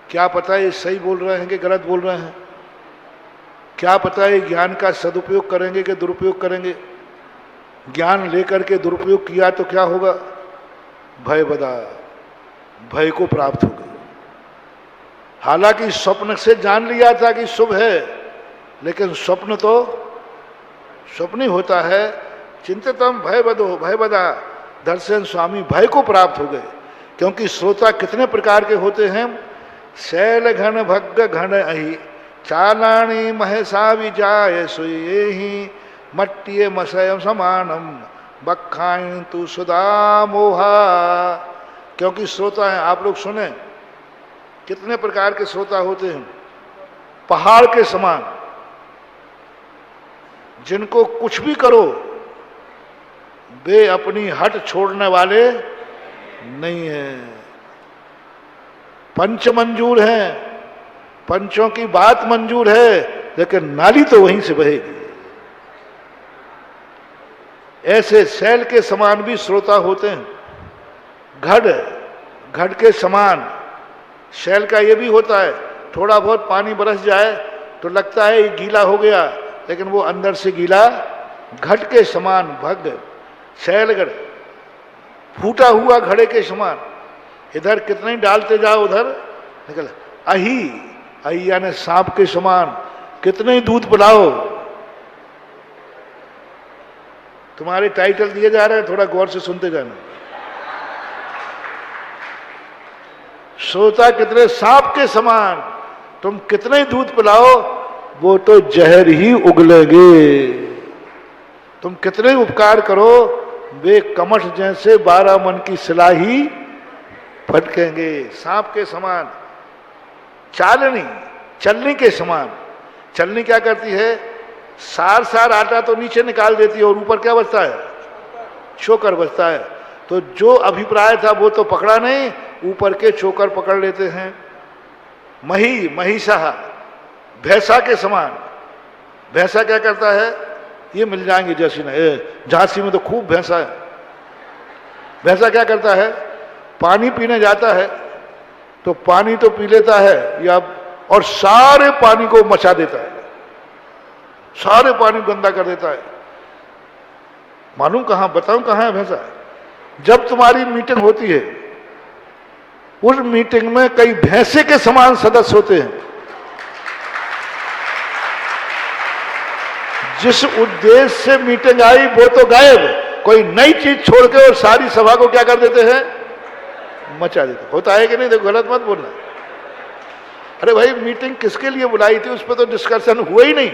क्या पता ये सही बोल रहे हैं कि गलत बोल रहे हैं, क्या पता ये ज्ञान का सदुपयोग करेंगे कि दुरुपयोग करेंगे। ज्ञान लेकर के दुरुपयोग किया तो क्या होगा, भय बदा, भय को प्राप्त हो गई। हालांकि स्वप्न से जान लिया था कि शुभ है, लेकिन स्वप्न तो स्वप्न ही होता है। चिंतितम भय बदो भय बदा, दर्शन स्वामी भय को प्राप्त हो गए। क्योंकि श्रोता कितने प्रकार के होते हैं। शैल घन भग्ग घन अहि चालाणी महसा विजाय सुयेहि मट्टिये मसयम समानम बखाइन तु सुधा मोहा। क्योंकि श्रोता हैं, आप लोग सुने कितने प्रकार के श्रोता होते हैं। पहाड़ के समान, जिनको कुछ भी करो वे अपनी हट छोड़ने वाले नहीं हैं। पंच मंजूर हैं, पंचों की बात मंजूर है, लेकिन नाली तो वहीं से बहेगी। ऐसे शैल के समान भी श्रोता होते हैं। घड़ के समान शैल का ये भी होता है, थोड़ा बहुत पानी बरस जाए तो लगता है ये गीला हो गया, लेकिन वो अंदर से गीला। घट के समान भग्ग शैलगढ़, फूटा हुआ घड़े के समान। इधर कितने ही डालते जाओ उधर निकल। अही, अही यानी सांप के समान, कितने ही दूध पिलाओ। तुम्हारे टाइटल दिए जा रहे हैं, थोड़ा गौर से सुनते जाना। श्रोता कितने सांप के समान, तुम कितने ही दूध पिलाओ वो तो जहर ही उगलेंगे। तुम कितने ही उपकार करो वे कमठ जैसे 12 मन की सिला ही फटकेंगे। सांप के समान। चालनी, चलनी के समान। चलनी क्या करती है, सार सार आटा तो नीचे निकाल देती है और ऊपर क्या बचता है, चोकर बचता है। तो जो अभिप्राय था वो तो पकड़ा नहीं, ऊपर के चोकर पकड़ लेते हैं। मही, महिषा, भैंसा के समान। भैंसा क्या करता है, ये मिल जाएंगे जैसी ना, झांसी में तो खूब भैंसा है। भैंसा क्या करता है, पानी पीने जाता है तो पानी तो पी लेता है या, और सारे पानी को मचा देता है, सारे पानी गंदा कर देता है। मालूम कहां, बताऊं कहां है भैंसा, जब तुम्हारी मीटिंग होती है, उस मीटिंग में कई भैंसे के समान सदस्य होते हैं। जिस उद्देश्य से मीटिंग आई वो तो गायब, कोई नई चीज छोड़ के और सारी सभा को क्या कर देते हैं, मचा देते। होता है कि नहीं? देखो, गलत मत बोलना। अरे भाई, मीटिंग किसके लिए बुलाई थी, उस पर तो डिस्कशन हुआ ही नहीं,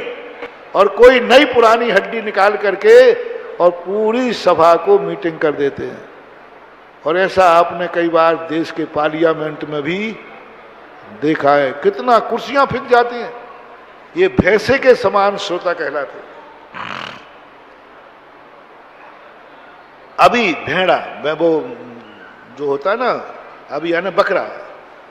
और कोई नई पुरानी हड्डी निकाल करके और पूरी सभा को मीटिंग कर देते हैं। और ऐसा आपने कई बार देश के पार्लियामेंट में भी देखा है, कितना कुर्सियां फिक जाती हैं। ये भैंसे के समान श्रोता कहलाते हैं। अभी भेड़ा, वो जो होता है ना, अभी यानी बकरा,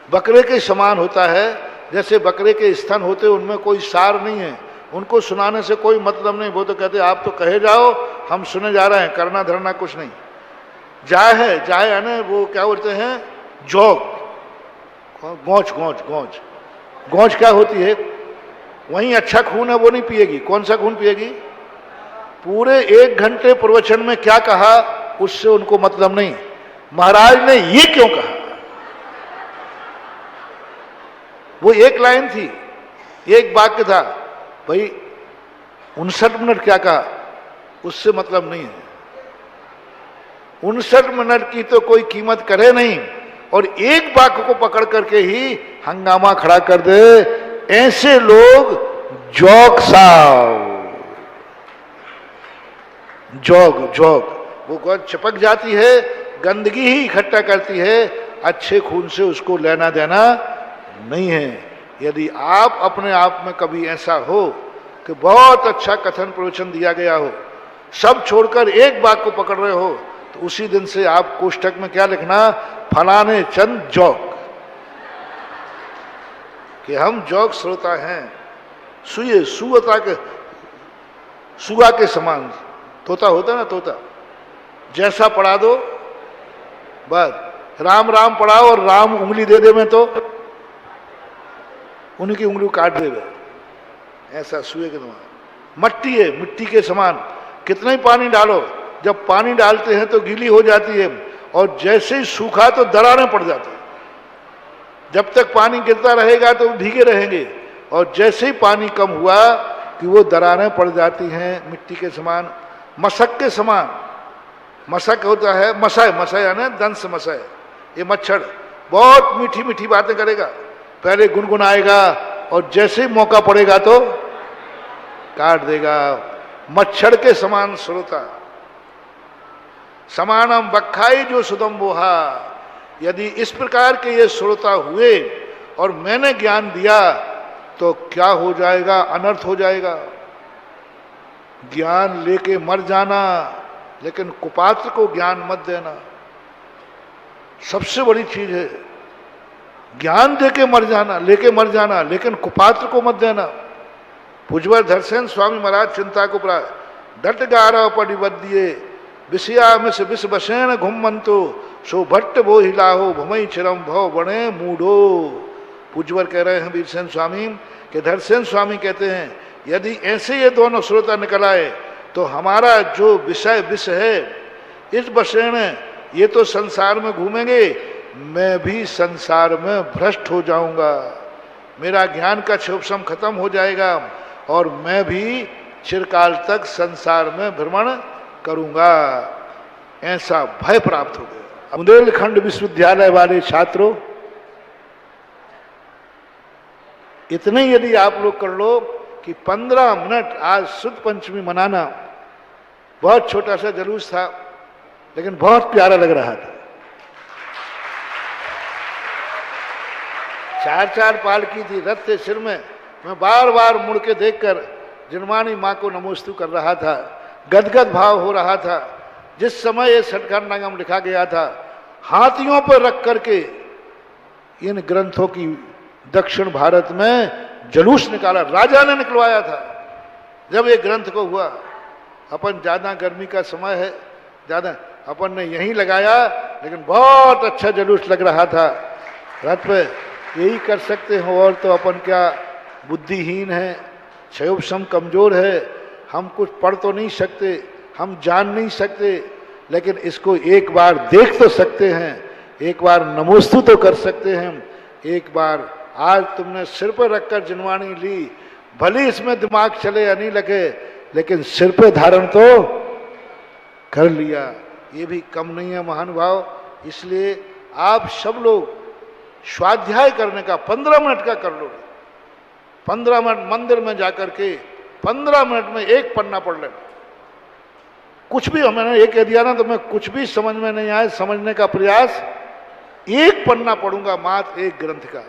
बकरे के समान होता है। जैसे बकरे के स्तन होते, उनमें कोई सार नहीं है, उनको सुनाने से कोई मतलब नहीं। वो तो कहते आप तो कहे जाओ, हम सुने जा रहे हैं, करना धरना कुछ नहीं। जाय है, जाय यानी वो क्या बोलते हैं, जौग, गौच, गौच, गौच, गौच क्या होती है? वहीं अच्छा खून है वो नहीं पिएगी। कौन सा खून पिएगी? पूरे 1 घंटे प्रवचन में क्या कहा उससे उनको मतलब नहीं, महाराज ने ये क्यों कहा। वो एक लाइन थी, एक वाक्य था, भाई 59 मिनट क्या कहा उससे मतलब नहीं है। 59 मिनट की तो कोई कीमत करे नहीं, और एक वाक्य को पकड़ करके ही हंगामा खड़ा कर दे। ऐसे लोग जौग साहब, जौग, जौग, वो गौच चिपक जाती है, गंदगी ही इकट्ठा करती है, अच्छे खून से उसको लेना देना नहीं है। यदि आप अपने आप में कभी ऐसा हो कि बहुत अच्छा कथन प्रवचन दिया गया हो, सब छोड़कर एक बात को पकड़ रहे हो, तो उसी दिन से आप कोष्ठक में क्या लिखना, फलाने चंद जौग, कि हम जौग श्रोता हैं। सुए, सुअता के, सुआ के समान, तोता होता ना, तोता जैसा पढ़ा दो बस, राम राम पढ़ाओ और राम उंगली दे दे, मैं तो उनकी उंगली काट दे। ऐसा सुए के समान। मट्टी है, मिट्टी के समान, कितना ही पानी डालो, जब पानी डालते हैं तो गीली हो जाती है, और जैसे ही सूखा तो दरारें पड़ जाती है। जब तक पानी गिरता रहेगा तो भीगे रहेंगे, और जैसे ही पानी कम हुआ कि वो दरारें पड़ जाती हैं, मिट्टी के समान, मशक के समान। मशक होता है मसाय, मसाय यानी दंश मसाय, ये मच्छर बहुत मीठी मीठी बातें करेगा, पहले गुनगुनाएगा और जैसे ही मौका पड़ेगा तो काट देगा। मच्छर के समान श्रोता। समानम बखाई जो सुदम्बोहा, यदि इस प्रकार के ये श्रोता हुए और मैंने ज्ञान दिया तो क्या हो जाएगा, अनर्थ हो जाएगा। ज्ञान लेके मर जाना, लेकिन कुपात्र को ज्ञान मत देना, सबसे बड़ी चीज है। ज्ञान देके मर जाना, लेके मर जाना, लेकिन कुपात्र को मत देना। पूज्यवर धरसेन स्वामी महाराज चिंता को प्राय डट गारा पडिबद्ये विषया में से विष बसेन घुमंतो सो भट्ट वो हिलाहो भमई चिरम भव बणे मूढ़ो। पूज्यवर कह रहे हैं वीरसेन स्वामी के, धरसेन स्वामी कहते हैं यदि ऐसे ये दोनों श्रोता निकल आए तो हमारा जो विषय विष है, इस बसेन ये तो संसार में घूमेंगे, मैं भी संसार में भ्रष्ट हो जाऊंगा, मेरा ज्ञान का क्षोभसम खत्म हो जाएगा और मैं भी चिरकाल तक संसार में भ्रमण करूंगा। ऐसा भय प्राप्त हो गया। बुंदेलखंड विश्वविद्यालय वाले छात्रों, इतने यदि आप लोग कर लो कि 15 मिनट आज शुद्ध पंचमी मनाना, बहुत छोटा सा जुलूस था लेकिन बहुत प्यारा लग रहा था। 4-4 पालकी थी, रथ थे सिर में। मैं बार बार मुड़ के देखकर जिनवानी माँ को नमोस्तु कर रहा था, गदगद भाव हो रहा था। जिस समय ये षटखंडागम लिखा गया था, हाथियों पर रख करके इन ग्रंथों की दक्षिण भारत में जुलूस निकाला, राजा ने निकलवाया था। जब ये ग्रंथ को हुआ, अपन ज्यादा गर्मी का समय है, ज्यादा अपन ने यहीं लगाया, लेकिन बहुत अच्छा जुलूस लग रहा था रथ पे। यही कर सकते हो, और तो अपन क्या बुद्धिहीन है, क्षयोपशम कमजोर है, हम कुछ पढ़ तो नहीं सकते, हम जान नहीं सकते, लेकिन इसको एक बार देख तो सकते हैं, एक बार नमोस्तु तो कर सकते हैं। एक बार आज तुमने सिर पर रखकर जिनवाणी ली, भले इसमें दिमाग चले या नहीं लगे, लेकिन सिर पे धारण तो कर लिया, ये भी कम नहीं है महानुभाव। इसलिए आप सब लोग स्वाध्याय करने का 15 मिनट का कर लो। 15 मिनट मंदिर में जाकर के 15 मिनट में एक पन्ना पढ़ लेना। कुछ भी मैंने ये कह दिया ना, तो मैं कुछ भी समझ में नहीं आए, समझने का प्रयास, एक पन्ना पढ़ूंगा मात्र एक ग्रंथ का,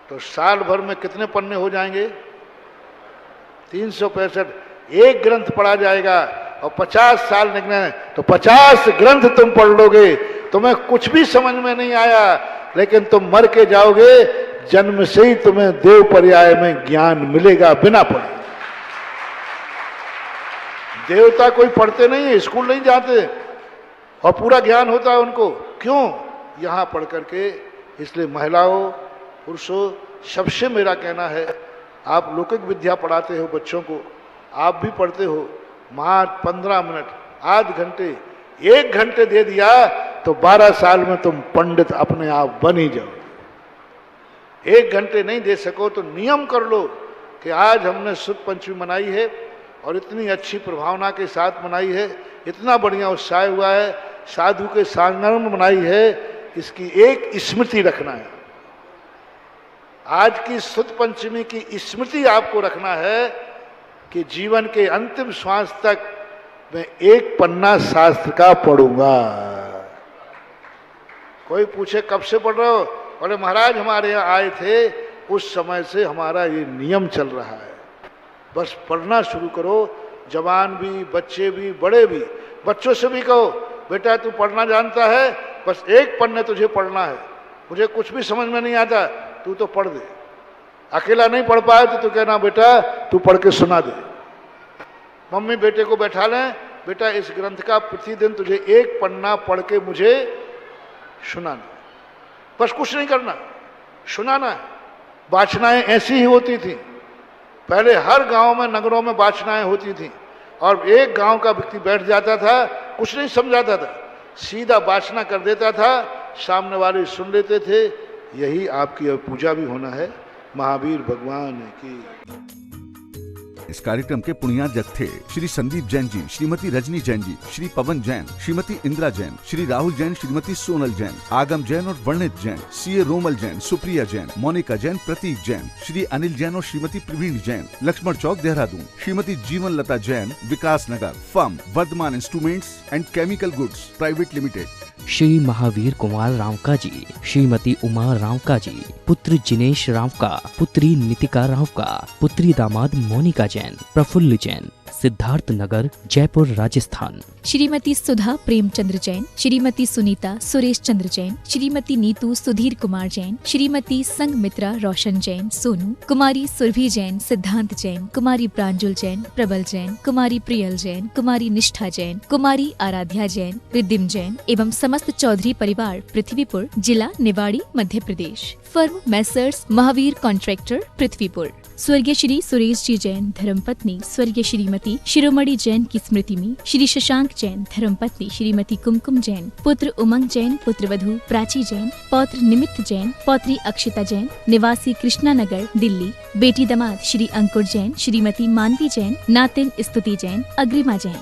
तो साल भर में कितने पन्ने हो जाएंगे? 365। एक ग्रंथ पढ़ा जाएगा और 50 साल निकले तो 50 ग्रंथ तुम पढ़ लोगे। तुम्हें कुछ भी समझ में नहीं आया, लेकिन तुम मर के जाओगे, जन्म से ही तुम्हें देव पर्याय में ज्ञान मिलेगा बिना पढ़े। देवता कोई पढ़ते नहीं है, स्कूल नहीं जाते और पूरा ज्ञान होता है उनको। क्यों? यहाँ पढ़ करके। इसलिए महिलाओं, पुरुषों, सबसे मेरा कहना है, आप लौकिक विद्या पढ़ाते हो बच्चों को, आप भी पढ़ते हो, मात्र 15 मिनट, आध घंटे, 1 घंटे दे दिया तो 12 साल में तुम पंडित अपने आप बन ही जाओ। 1 घंटे नहीं दे सको तो नियम कर लो कि आज हमने शुद्ध पंचमी मनाई है और इतनी अच्छी प्रभावना के साथ मनाई है, इतना बढ़िया उत्साह हुआ है, साधु के सांगण में मनाई है, इसकी एक स्मृति रखना है। आज की शुद्ध पंचमी की स्मृति आपको रखना है कि जीवन के अंतिम श्वास तक मैं एक पन्ना शास्त्र का पढ़ूंगा। कोई पूछे कब से पढ़ रहे हो? बोले महाराज हमारे यहाँ आए थे, उस समय से हमारा ये नियम चल रहा है। बस पढ़ना शुरू करो, जवान भी, बच्चे भी, बड़े भी। बच्चों से भी कहो, बेटा तू पढ़ना जानता है, बस एक पन्ने तुझे पढ़ना है, मुझे कुछ भी समझ में नहीं आता, तू तो पढ़ दे। अकेला नहीं पढ़ पाए तो तू कहना बेटा तू पढ़ के सुना दे। मम्मी बेटे को बैठा लें, बेटा इस ग्रंथ का प्रतिदिन तुझे एक पन्ना पढ़ के मुझे सुनाना। बस कुछ नहीं करना, सुनाना है। वाचनाएं ऐसी ही होती थी पहले, हर गांव में, नगरों में वाचनाएं होती थी और एक गांव का व्यक्ति बैठ जाता था, कुछ नहीं समझाता था, सीधा वाचना कर देता था, सामने वाले सुन लेते थे। यही आपकी अब पूजा भी होना है महावीर भगवान की। इस कार्यक्रम के पुण्याजक थे श्री संदीप जैन जी, श्रीमती रजनी जैन जी, श्री पवन जैन, श्रीमती इंदिरा जैन, श्री राहुल जैन, श्रीमती सोनल जैन, आगम जैन और वर्णित जैन, सीए रोमल जैन, सुप्रिया जैन, मोनिका जैन, प्रतीक जैन, श्री अनिल जैन और Shrimati Praveen Jain, Laxman Chowk Dehradun, Shrimati Jeevan Lata Jain, Vikas Nagar, firm Vardhman instruments and chemical goods private limited. Shri Mahavir Kumar Rawka ji, Shrimati Uma Rawka ji, पुत्र जिनेश रावका, पुत्री नितिका रावका, पुत्री दामाद मोनिका जैन, प्रफुल्ल जैन, सिद्धार्थ नगर, जयपुर, राजस्थान। श्रीमती सुधा प्रेमचंद्र जैन, श्रीमती सुनीता सुरेश चंद्र जैन, श्रीमती नीतू सुधीर कुमार जैन, श्रीमती संगमित्रा रोशन जैन सोनू, कुमारी सुरभि जैन, सिद्धांत जैन, कुमारी प्रांजुल जैन, प्रबल जैन, कुमारी प्रियल जैन, कुमारी निष्ठा जैन, कुमारी आराध्या जैन, रिद्धिम जैन एवं समस्त चौधरी परिवार, पृथ्वीपुर, जिला Niwari, Madhya Pradesh. Firm messrs Mahavir contractor, Prithvipur. स्वर्गीय श्री सुरेश जी जैन धर्मपत्नी स्वर्गीय श्रीमती शिरोमणि जैन की स्मृति में श्री शशांक जैन धर्मपत्नी श्रीमती कुमकुम जैन, पुत्र उमंग जैन, पुत्रवधू प्राची जैन, पौत्र निमित्त जैन, पौत्री अक्षिता जैन, निवासी कृष्णा नगर, दिल्ली, बेटी दामाद श्री अंकुर जैन, श्रीमती मानवी जैन, नातिन स्तुति जैन, अग्रिमा जैन।